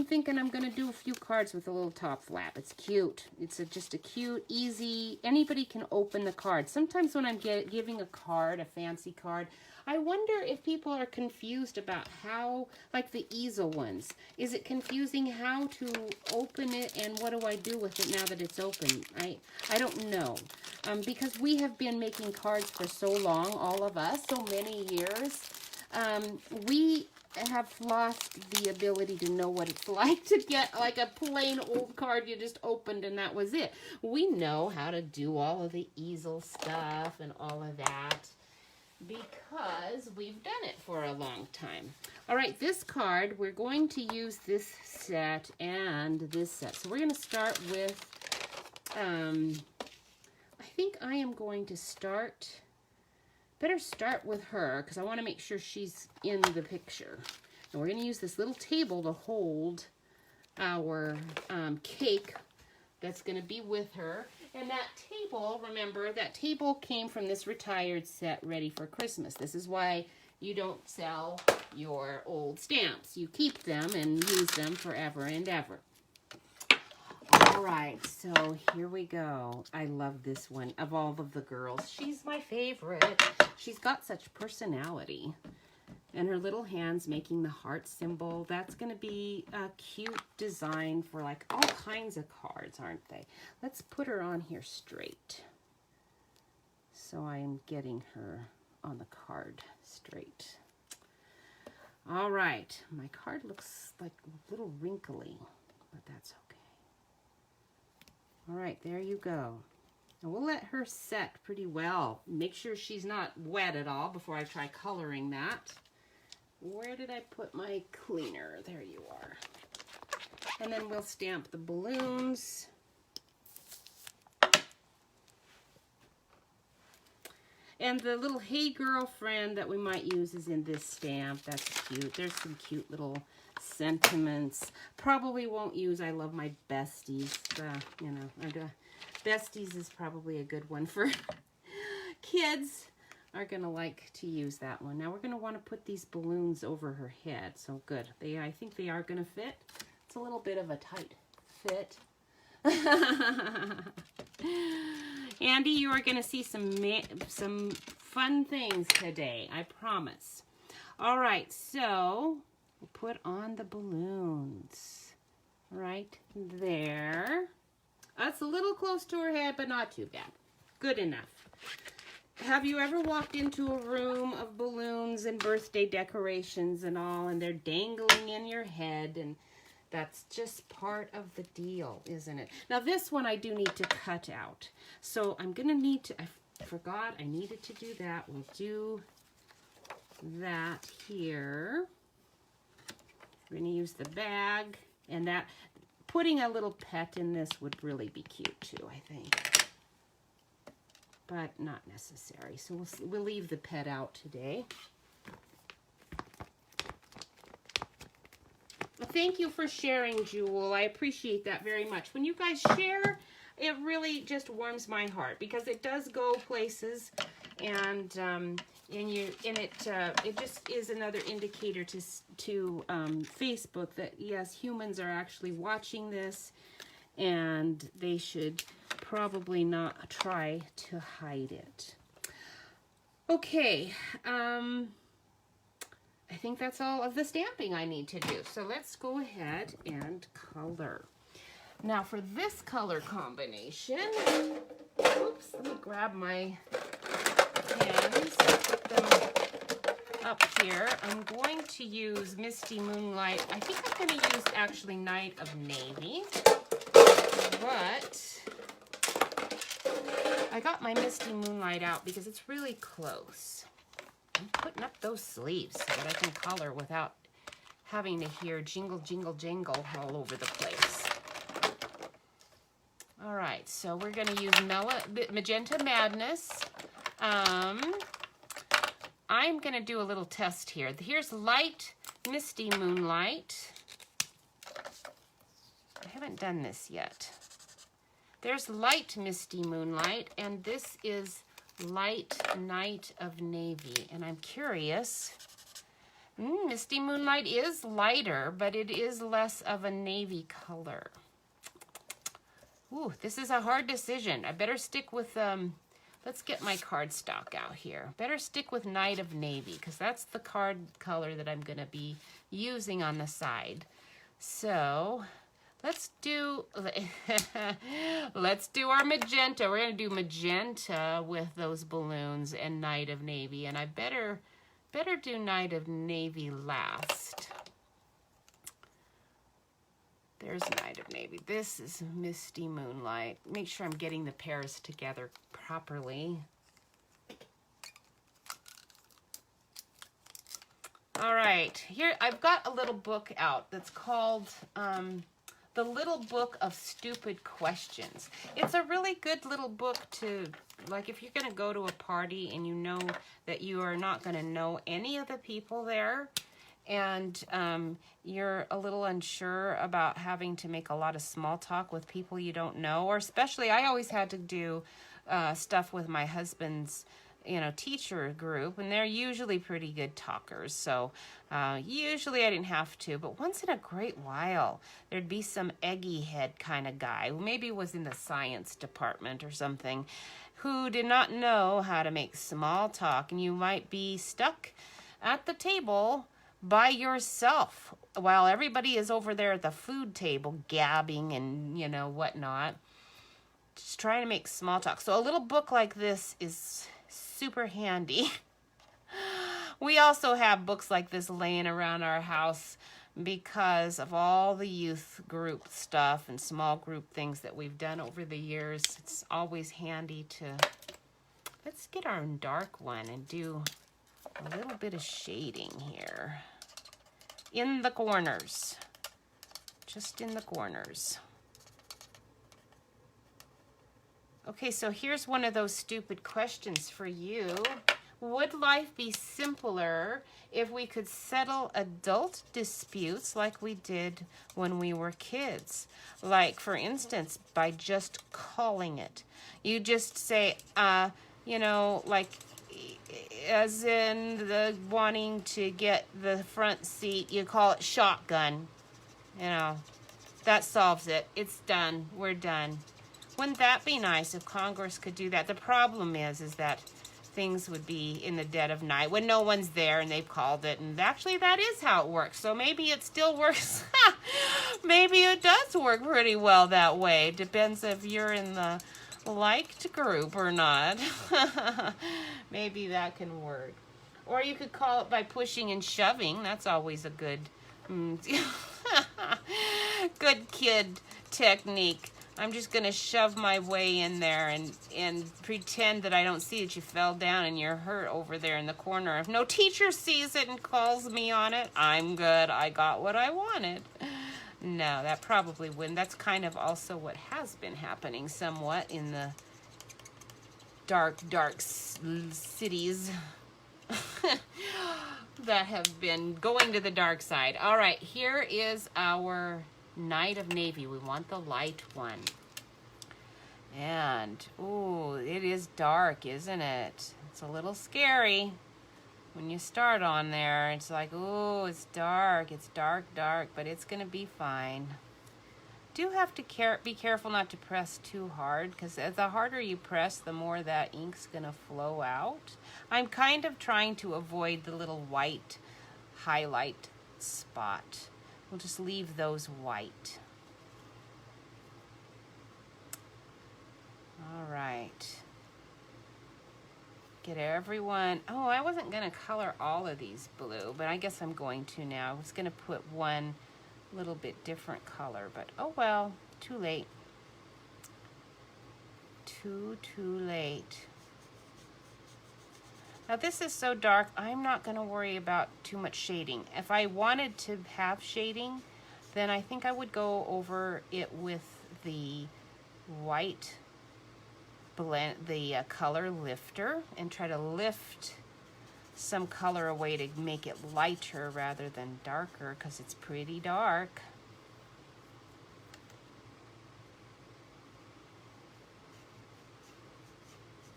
thinking I'm going to do a few cards with a little top flap. It's cute. It's just a cute, easy, anybody can open the card. Sometimes when I'm giving a card, a fancy card, I wonder if people are confused about how, like the easel ones. Is it confusing how to open it and what do I do with it now that it's open? I don't know. Because we have been making cards for so long, all of us, so many years. We have lost the ability to know what it's like to get like a plain old card you just opened and that was it. We know how to do all of the easel stuff and all of that because we've done it for a long time. All right, this card, we're going to use this set and this set. So we're going to start with, I think I am going to better start with her because I want to make sure she's in the picture. And we're going to use this little table to hold our cake that's going to be with her. And that table, remember, that table came from this retired set Ready for Christmas. This is why you don't sell your old stamps. You keep them and use them forever and ever. All right, so here we go. I love this one. Of all of the girls, she's my favorite. She's got such personality. And her little hands making the heart symbol. That's going to be a cute design for like all kinds of cards, aren't they? Let's put her on here straight. So I am getting her on the card straight. All right, my card looks like a little wrinkly, but that's okay. All right, there you go. And we'll let her set pretty well. Make sure she's not wet at all before I try coloring that. Where did I put my cleaner? There you are. And then we'll stamp the balloons. And the little Hey Girlfriend that we might use is in this stamp. That's cute. There's some cute little sentiments. Probably won't use I love my besties. You know, Besties is probably a good one for kids. Are going to like to use that one. Now we're going to want to put these balloons over her head. So good. I think they are going to fit. It's a little bit of a tight fit. Andy, you are going to see some fun things today, I promise. All right, so we'll put on the balloons right there. That's a little close to her head, but not too bad. Good enough. Have you ever walked into a room of balloons and birthday decorations and all, and they're dangling in your head, and that's just part of the deal, isn't it? Now this one I do need to cut out. So I'm going to need to, I forgot I needed to do that. We'll do that here. We're going to use the bag, and that, putting a little pet in this would really be cute too, I think. But not necessary. So we'll leave the pet out today. Well, thank you for sharing, Jewel. I appreciate that very much. When you guys share, it really just warms my heart because it does go places, and it just is another indicator to Facebook that yes, humans are actually watching this, and they should probably not try to hide it. Okay, I think that's all of the stamping I need to do. So let's go ahead and color. Now for this color combination, oops, let me grab my pens, put them up here. I'm going to use Misty Moonlight. I think I'm going to use actually Night of Navy, but I got my Misty Moonlight out because it's really close. I'm putting up those sleeves so that I can color without having to hear jingle, jingle, jingle all over the place. All right, so we're going to use Magenta Madness. I'm going to do a little test here. Here's Light Misty Moonlight. I haven't done this yet. There's Light Misty Moonlight, and this is Light Night of Navy. And I'm curious, Misty Moonlight is lighter, but it is less of a navy color. Ooh, this is a hard decision. I better stick with, let's get my cardstock out here. Better stick with Night of Navy, because that's the card color that I'm going to be using on the side. So let's do our magenta. We're going to do magenta with those balloons and Night of Navy, and I better do Night of Navy last. There's Night of Navy. This is Misty Moonlight. Make sure I'm getting the pairs together properly. All right, here I've got a little book out that's called The Little Book of Stupid Questions. It's a really good little book to, like, if you're going to go to a party and you know that you are not going to know any of the people there, and you're a little unsure about having to make a lot of small talk with people you don't know, or especially I always had to do stuff with my husband's teacher group, and they're usually pretty good talkers, so usually I didn't have to, but once in a great while there'd be some eggy head kind of guy who maybe was in the science department or something, who did not know how to make small talk, and you might be stuck at the table by yourself while everybody is over there at the food table gabbing and whatnot, just trying to make small talk. So a little book like this is super handy. We also have books like this laying around our house because of all the youth group stuff and small group things that we've done over the years. It's always handy to, let's get our dark one and do a little bit of shading here in the corners, just in the corners. Okay, so here's one of those stupid questions for you. Would life be simpler if we could settle adult disputes like we did when we were kids? Like, for instance, by just calling it. You just say, you know, like, as in the wanting to get the front seat, you call it shotgun. You know, that solves it. It's done. We're done. Wouldn't that be nice if Congress could do that? The problem is that things would be in the dead of night when no one's there and they've called it. And actually, that is how it works. So maybe it still works. Maybe it does work pretty well that way. Depends if you're in the liked group or not. Maybe that can work. Or you could call it by pushing and shoving. That's always a good, good kid technique. I'm just going to shove my way in there and pretend that I don't see that you fell down and you're hurt over there in the corner. If no teacher sees it and calls me on it, I'm good. I got what I wanted. No, that probably wouldn't. That's kind of also what has been happening somewhat in the dark cities that have been going to the dark side. All right, here is our Knight of Navy. We want the light one. And, ooh, it is dark, isn't it? It's a little scary. When you start on there, it's like, ooh, it's dark, but it's going to be fine. Do have to be careful not to press too hard, because the harder you press, the more that ink's going to flow out. I'm kind of trying to avoid the little white highlight spot. We'll just leave those white. All right. Get everyone. Oh, I wasn't going to color all of these blue, but I guess I'm going to now. I was going to put one little bit different color, but oh well, too late. Too late. Now this is so dark, I'm not going to worry about too much shading. If I wanted to have shading, then I think I would go over it with the white blend, the color lifter, and try to lift some color away to make it lighter rather than darker, because it's pretty dark.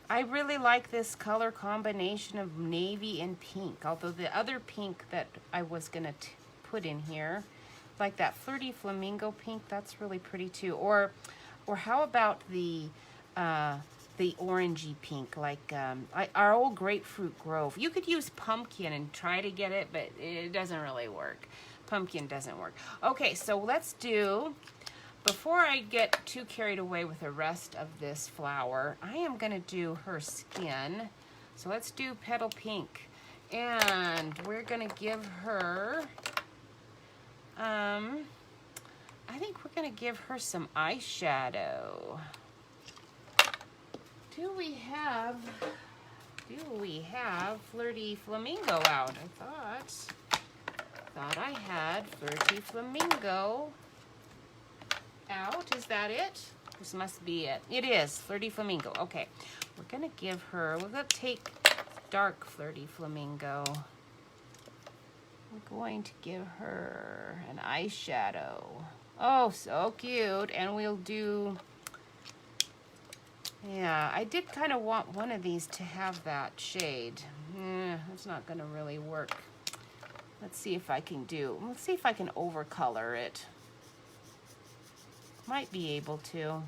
I really like this color combination of navy and pink, although the other pink that I was going to put in here, like that flirty flamingo pink, that's really pretty too. Or how about the orangey pink, like our old Grapefruit Grove. You could use pumpkin and try to get it, but it doesn't really work. Pumpkin doesn't work. Okay, so let's do... Before I get too carried away with the rest of this flower, I am going to do her skin. So let's do Petal Pink. And we're going to give her, I think we're going to give her some eyeshadow. Do we have Flirty Flamingo out? I thought I had Flirty Flamingo out. Is that it? This must be it. It is Flirty Flamingo. Okay, we're gonna give her, we're gonna take dark Flirty Flamingo. We're going to give her an eyeshadow. Oh, so cute. And we'll do, yeah, I did kind of want one of these to have that shade. It's not gonna really work. Let's see if I can overcolor it. Might be able to.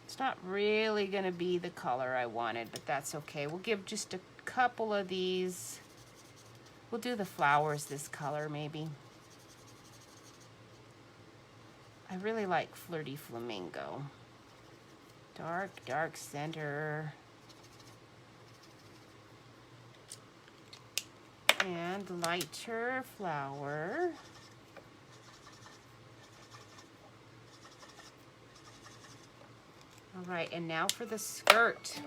It's not really going to be the color I wanted, but that's okay. We'll give just a couple of these. We'll do the flowers this color, maybe. I really like Flirty Flamingo. Dark center. And lighter flower. All right, and now for the skirt.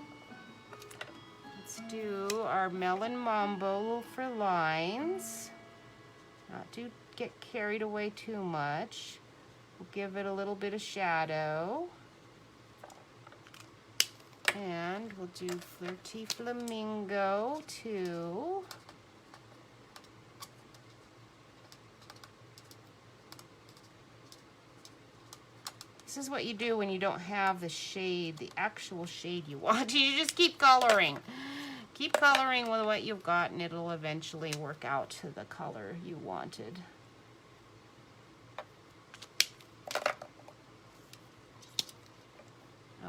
Let's do our Melon Mambo for lines. Not to get carried away too much. We'll give it a little bit of shadow. And we'll do Flirty Flamingo too. This is what you do when you don't have the shade, the actual shade you want. You just keep coloring. Keep coloring with what you've got and it'll eventually work out to the color you wanted.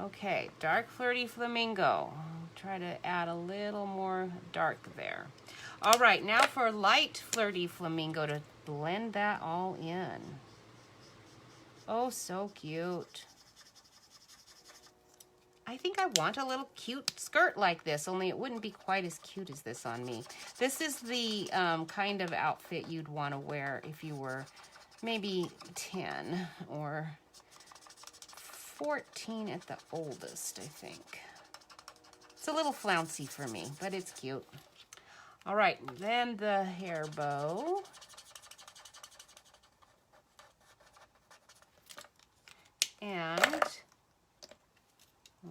Okay, dark Flirty Flamingo. Try to add a little more dark there. All right, now for light Flirty Flamingo to blend that all in. Oh, so cute. I think I want a little cute skirt like this, only it wouldn't be quite as cute as this on me. This is the kind of outfit you'd want to wear if you were maybe 10 or 14 at the oldest, I think. It's a little flouncy for me, but it's cute. All right, then the hair bow. And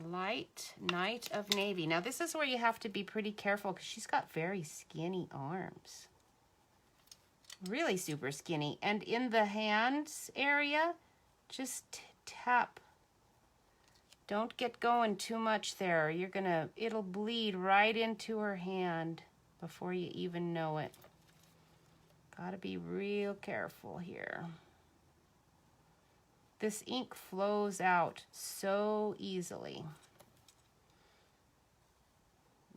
light Night of Navy. Now this is where you have to be pretty careful because she's got very skinny arms. Really super skinny. And in the hands area, just tap. Don't get going too much there. It'll bleed right into her hand before you even know it. Gotta be real careful here. This ink flows out so easily.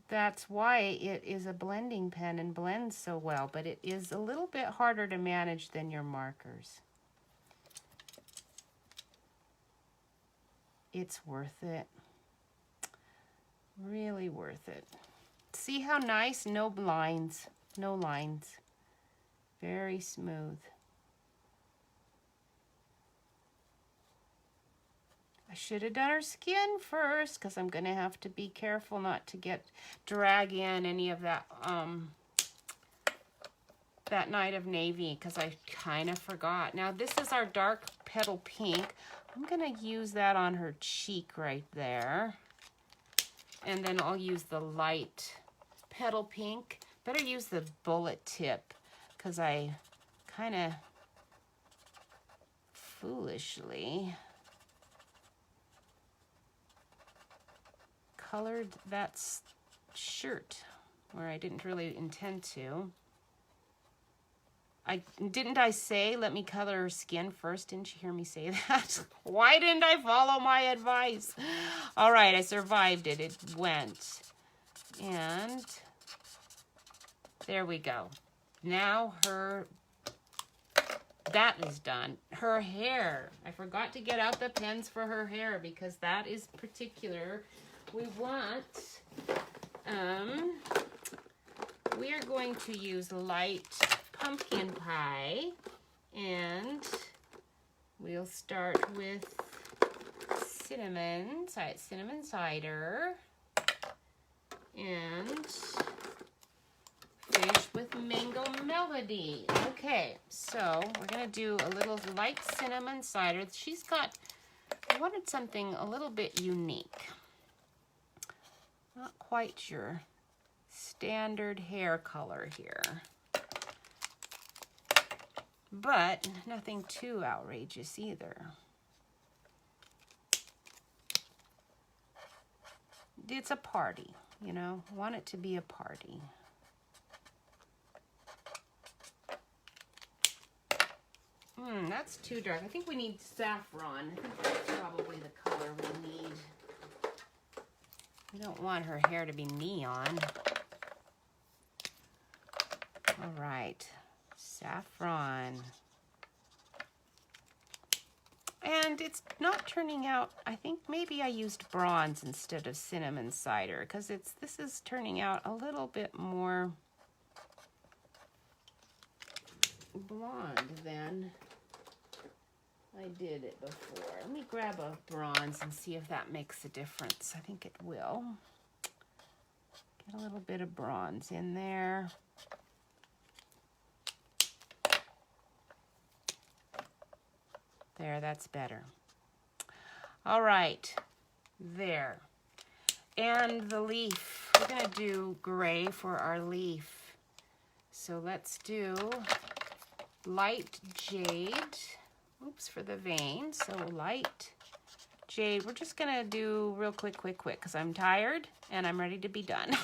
That's why it is a blending pen and blends so well, but it is a little bit harder to manage than your markers. It's worth it. Really worth it. See how nice? No lines. No lines. Very smooth. I should have done her skin first because I'm going to have to be careful not to drag in any of that that Night of Navy because I kind of forgot. Now this is our dark petal pink. I'm going to use that on her cheek right there. And then I'll use the light petal pink. Better use the bullet tip because I kind of foolishly colored that shirt where I didn't really intend to. Didn't I say let me color her skin first? Didn't you hear me say that? Why didn't I follow my advice? All right, I survived it. It went. And there we go. Now that is done. Her hair. I forgot to get out the pens for her hair because that is particular. We are going to use light pumpkin pie, and we'll start with cinnamon cider, and finish with mango melody. Okay, so we're gonna do a little light cinnamon cider. I wanted something a little bit unique. Not quite your standard hair color here. But nothing too outrageous either. It's a party, you know. I want it to be a party. That's too dark. I think we need saffron. I think that's probably the color we need. We don't want her hair to be neon. All right, saffron. And it's not turning out, I think maybe I used bronze instead of cinnamon cider because this is turning out a little bit more blonde than I did it before. Let me grab a bronze and see if that makes a difference. I think it will. Get a little bit of bronze in there. There, that's better. All right, there. And the leaf, we're gonna do gray for our leaf. So let's do light jade, oops, for the vein. So light jade, we're just gonna do real quick, because I'm tired and I'm ready to be done.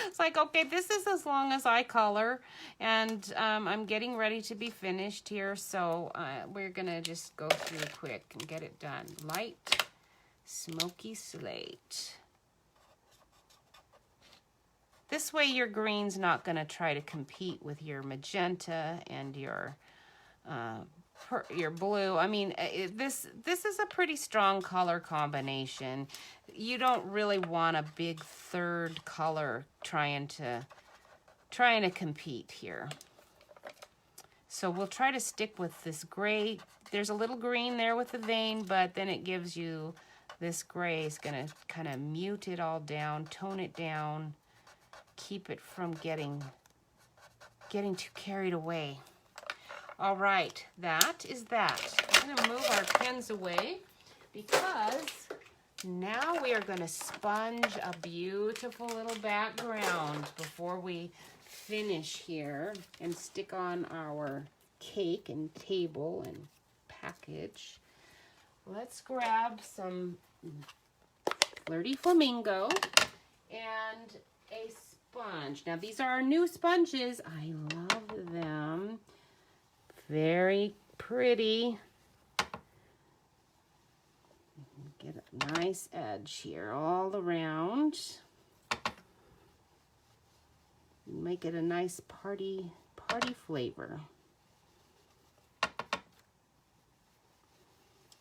It's like, okay, this is as long as I color, and I'm getting ready to be finished here, so we're gonna just go through quick and get it done. Light smoky slate. This way your green's not gonna try to compete with your magenta and your blue. I mean, this is a pretty strong color combination. You don't really want a big third color trying to compete here. So we'll try to stick with this gray. There's a little green there with the vein, but then it gives you this gray is gonna kind of mute it all down, tone it down, keep it from getting too carried away. All right, that is that. I'm gonna move our pens away because now we are gonna sponge a beautiful little background before we finish here and stick on our cake and table and package. Let's grab some Flirty Flamingo and a sponge. Now these are our new sponges. I love them. Very pretty. Get a nice edge here all around. Make it a nice party flavor.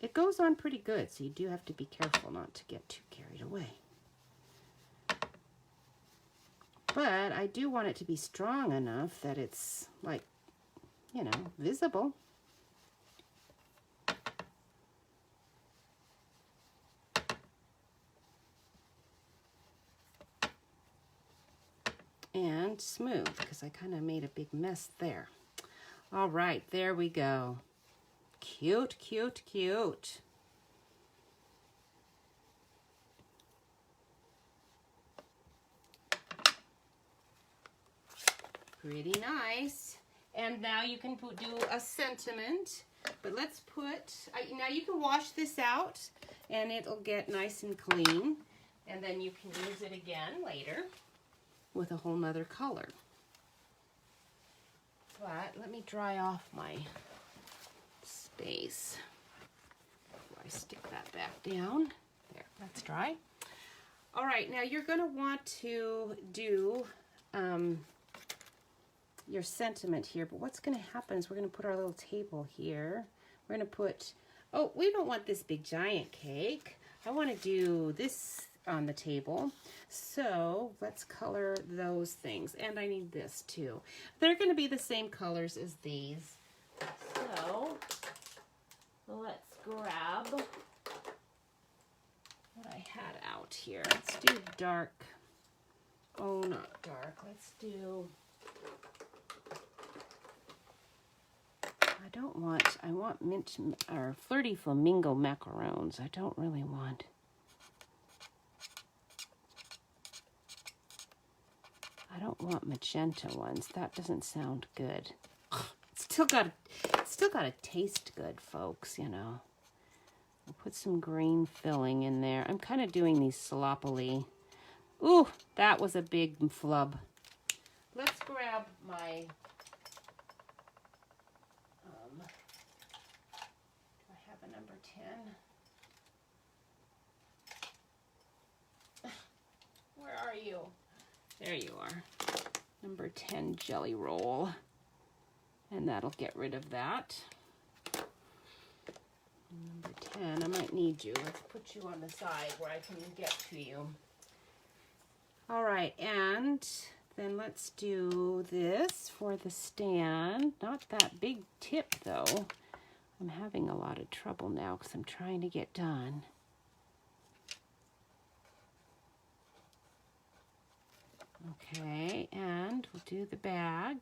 It goes on pretty good, so you do have to be careful not to get too carried away. But I do want it to be strong enough that it's like, you know, visible. And smooth, because I kind of made a big mess there. All right, there we go. Cute, cute, cute. Pretty nice. And now you can do a sentiment, but let's put, now you can wash this out and it'll get nice and clean, and then you can use it again later with a whole nother color. But let me dry off my space before I stick that back down. There, that's dry. All right, now you're gonna want to do your sentiment here, but what's going to happen is we're going to put our little table here. We're going to put, oh, we don't want this big giant cake. I want to do this on the table. So let's color those things. And I need this too. They're going to be the same colors as these. So let's grab what I had out here. Let's do dark. Oh, not dark. Let's do, I want mint or Flirty Flamingo macarons. I don't really want. I don't want magenta ones. That doesn't sound good. It's still gotta taste good, folks, you know. I'll put some green filling in there. I'm kind of doing these sloppily. Ooh, that was a big flub. Let's grab my number 10. Where are you? There you are. Number 10 jelly roll. And that'll get rid of that. Number 10, I might need you. Let's put you on the side where I can get to you. All right, and then let's do this for the stand. Not that big tip though. I'm having a lot of trouble now because I'm trying to get done. Okay, and we'll do the bag.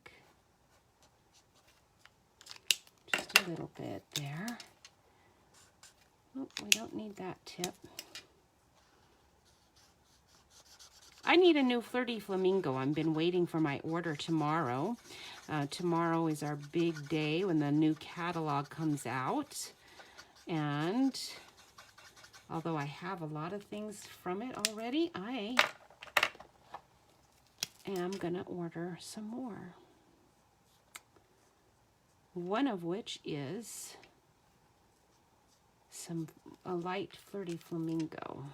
Just a little bit there. Oh, we don't need that tip. I need a new Flirty Flamingo. I've been waiting for my order tomorrow. Tomorrow is our big day when the new catalog comes out. And although I have a lot of things from it already, I am gonna order some more. One of which is a light Flirty Flamingo.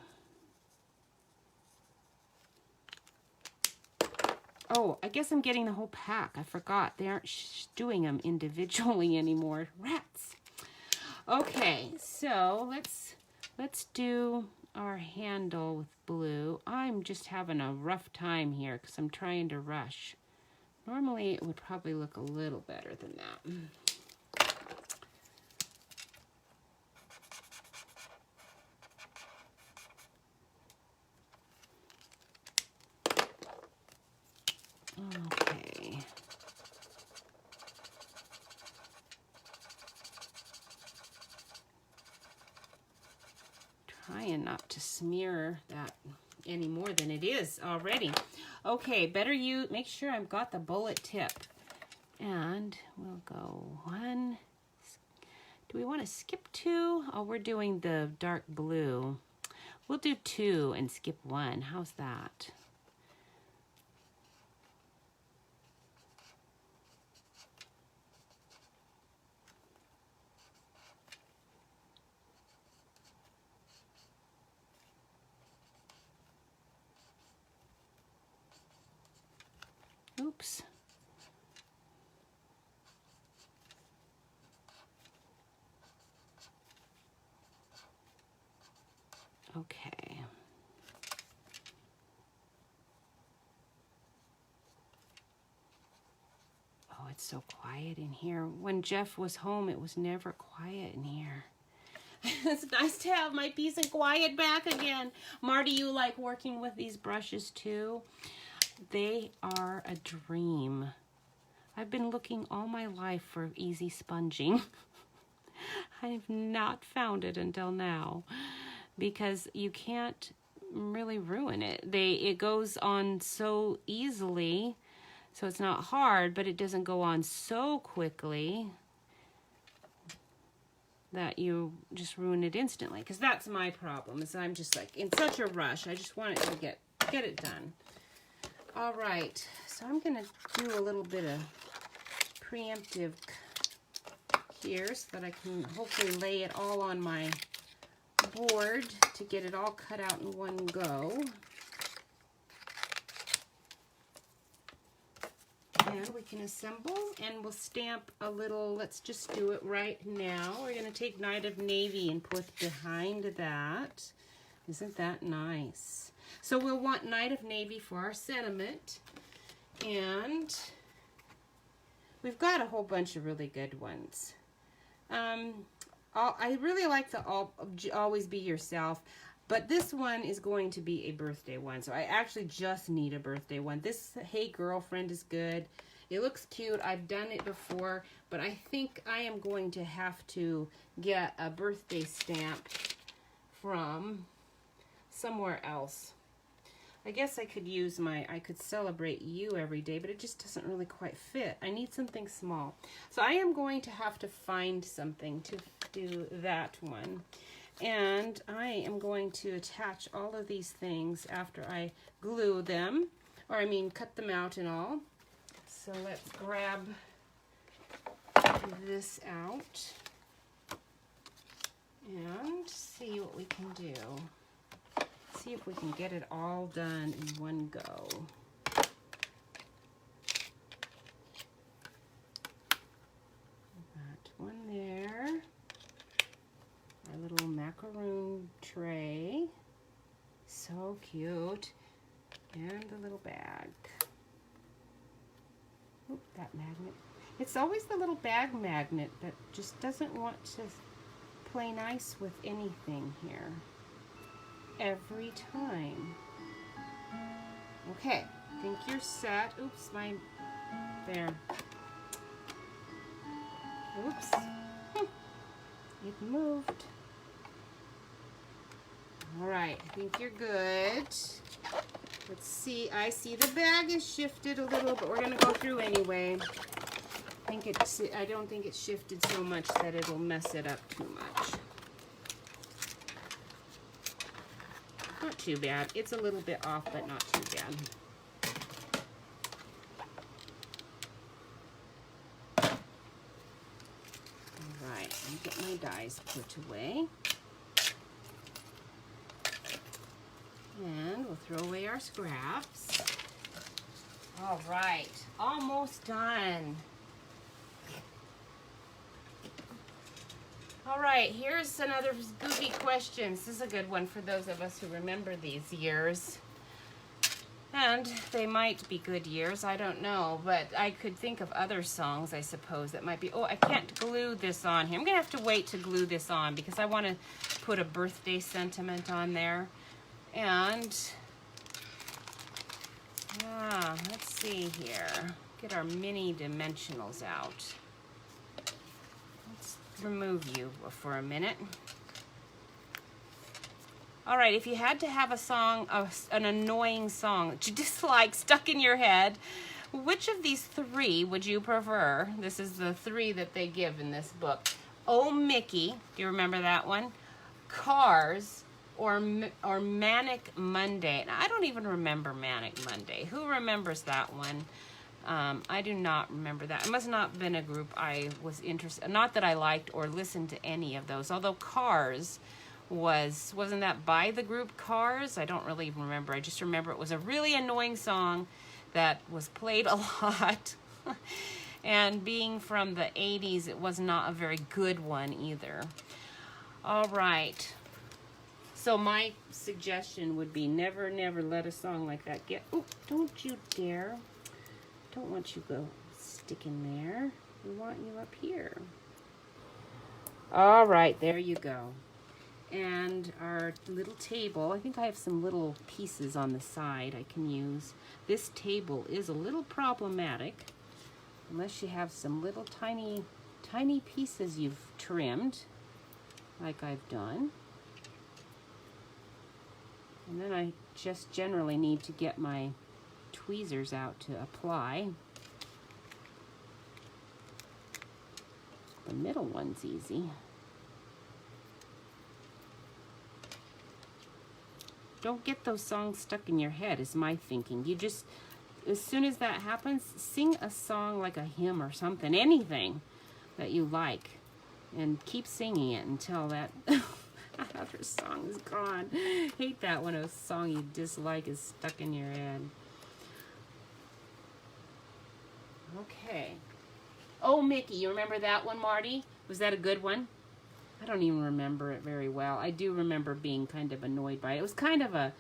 Oh, I guess I'm getting the whole pack. I forgot. They aren't doing them individually anymore. Rats. Okay, so let's do our handle with blue. I'm just having a rough time here because I'm trying to rush. Normally it would probably look a little better than that. Okay. Trying not to smear that any more than it is already. Okay, better make sure I've got the bullet tip. And we'll go 1. Do we want to skip 2? Oh, we're doing the dark blue. We'll do 2 and skip 1. How's that? Oops. Okay. Oh, it's so quiet in here. When Jeff was home, it was never quiet in here. It's nice to have my peace and quiet back again. Marty, you like working with these brushes too? They are a dream. I've been looking all my life for easy sponging. I've not found it until now because you can't really ruin it. It goes on so easily, so it's not hard, but it doesn't go on so quickly that you just ruin it instantly. Because that's my problem, is I'm just like in such a rush. I just want it to get it done. All right, so I'm gonna do a little bit of preemptive here so that I can hopefully lay it all on my board to get it all cut out in one go. And we can assemble and we'll stamp a little, let's just do it right now. We're gonna take Night of Navy and put behind that. Isn't that nice? So we'll want Night of Navy for our sentiment. And we've got a whole bunch of really good ones. I really like the Always Be Yourself, but this one is going to be a birthday one. So I actually just need a birthday one. This Hey Girlfriend is good. It looks cute. I've done it before, but I think I am going to have to get a birthday stamp from somewhere else. I guess I could use I could Celebrate You every day, but it just doesn't really quite fit. I need something small. So I am going to have to find something to do that one. And I am going to attach all of these things after I glue them, or I mean cut them out and all. So let's grab this out and see what we can do. See if we can get it all done in one go. Got one there. Our little macaroon tray. So cute. And the little bag. Oop, that magnet. It's always the little bag magnet that just doesn't want to play nice with anything here. Every time. Okay, I think you're set. Oops, there. Oops. It moved. All right, I think you're good. Let's see, I see the bag is shifted a little, but we're gonna go through anyway. I don't think it's shifted so much that it'll mess it up too much. Not too bad. It's a little bit off, but not too bad. All right, let me get my dies put away. And we'll throw away our scraps. All right, almost done. All right, here's another goofy question. This is a good one for those of us who remember these years. And they might be good years, I don't know. But I could think of other songs, I suppose, that might be... Oh, I can't glue this on here. I'm going to have to wait to glue this on because I want to put a birthday sentiment on there. And... let's see here. Get our mini dimensionals out. Remove you for a minute. All right, if you had to have a song, an annoying song that you dislike stuck in your head, which of these three would you prefer? This is the three that they give in this book. Oh, Mickey, do you remember that one? Cars, or Manic Monday. Now, I don't even remember Manic Monday. Who remembers that one? I do not remember that. It must not have been a group I was interested, not that I liked or listened to any of those, although Cars wasn't that by the group Cars? I don't really remember. I just remember it was a really annoying song that was played a lot. And being from the 80s, it was not a very good one either. All right. So my suggestion would be never, never let a song like that get... Oh, don't you dare. Don't want you to go stick in there. We want you up here. All right, there you go. And our little table, I think I have some little pieces on the side I can use. This table is a little problematic unless you have some little tiny pieces you've trimmed, like I've done. And then I just generally need to get my tweezers out to apply. The middle one's easy. Don't get those songs stuck in your head is my thinking. You just, as soon as that happens, sing a song like a hymn or something, anything that you like, and keep singing it until that other song is gone. Hate that when a song you dislike is stuck in your head. Okay. Oh, Mickey, you remember that one, Marty? Was that a good one? I don't even remember it very well. I do remember being kind of annoyed by it. It was kind of a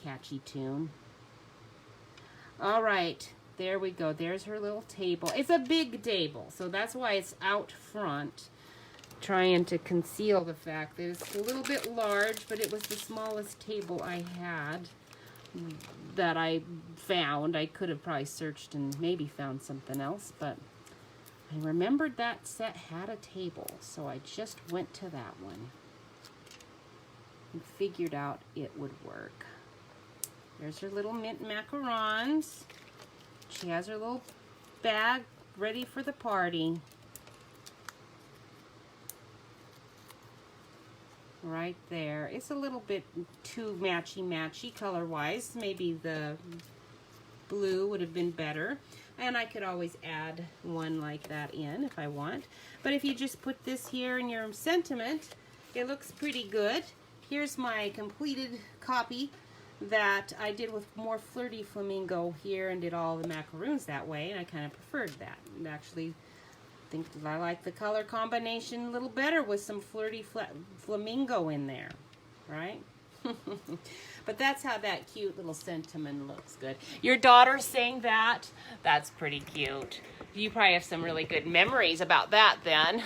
catchy tune. All right, there we go. There's her little table. It's a big table, so that's why it's out front, trying to conceal the fact that it's a little bit large, but it was the smallest table I had that I found. I could have probably searched and maybe found something else, but I remembered that set had a table, so I just went to that one and figured out it would work. There's her little mint macarons. She has her little bag ready for the party. Right there. It's a little bit too matchy-matchy color-wise. Maybe the blue would have been better. And I could always add one like that in if I want. But if you just put this here in your sentiment, it looks pretty good. Here's my completed copy that I did with more Flirty Flamingo here and did all the macaroons that way. And I kind of preferred that. And actually think I like the color combination a little better with some Flirty Flamingo in there, right? But that's how that cute little sentiment looks good. Your daughter saying that? That's pretty cute. You probably have some really good memories about that then.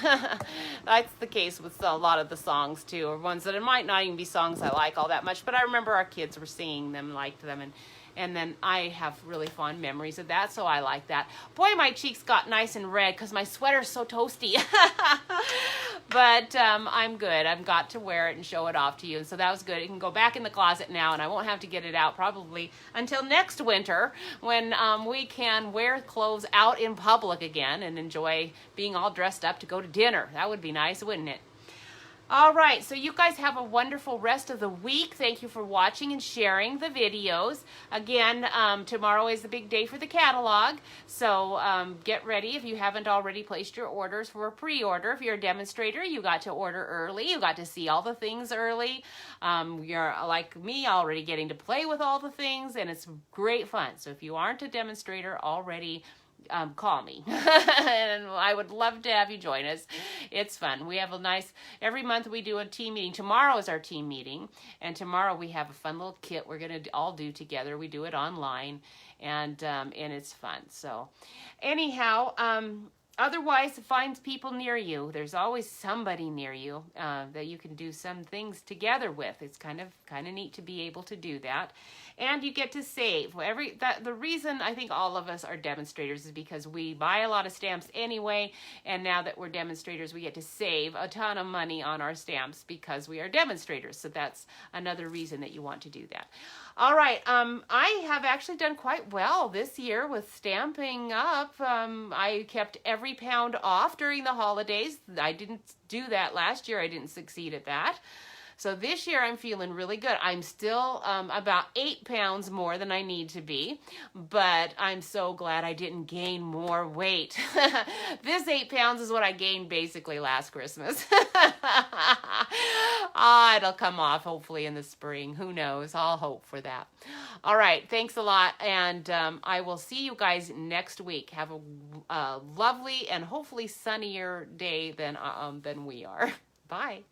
That's the case with a lot of the songs too, or ones that it might not even be songs I like all that much, but I remember our kids were singing them, liked them, And then I have really fond memories of that, so I like that. Boy, my cheeks got nice and red because my sweater's so toasty. But I'm good. I've got to wear it and show it off to you. So that was good. It can go back in the closet now, and I won't have to get it out probably until next winter when we can wear clothes out in public again and enjoy being all dressed up to go to dinner. That would be nice, wouldn't it? All right, so you guys have a wonderful rest of the week. Thank you for watching and sharing the videos. Again, tomorrow is the big day for the catalog, so get ready if you haven't already placed your orders for a pre-order. If you're a demonstrator, you got to order early. You got to see all the things early. You're like me, already getting to play with all the things, and it's great fun. So if you aren't a demonstrator already, call me and I would love to have you join us. It's fun. We have a nice, every month we do a team meeting. Tomorrow is our team meeting, and tomorrow we have a fun little kit we're going to all do together. We do it online, and it's fun. So anyhow, otherwise, find people near you. There's always somebody near you that you can do some things together with. It's kind of neat to be able to do that. And you get to save. The reason I think all of us are demonstrators is because we buy a lot of stamps anyway, and now that we're demonstrators, we get to save a ton of money on our stamps because we are demonstrators. So that's another reason that you want to do that. All right, I have actually done quite well this year with stamping up. I kept every pound off during the holidays. I didn't do that last year. I didn't succeed at that. So this year I'm feeling really good. I'm still about 8 pounds more than I need to be, but I'm so glad I didn't gain more weight. This 8 pounds is what I gained basically last Christmas. It'll come off hopefully in the spring. Who knows? I'll hope for that. All right. Thanks a lot. And I will see you guys next week. Have a lovely and hopefully sunnier day than we are. Bye.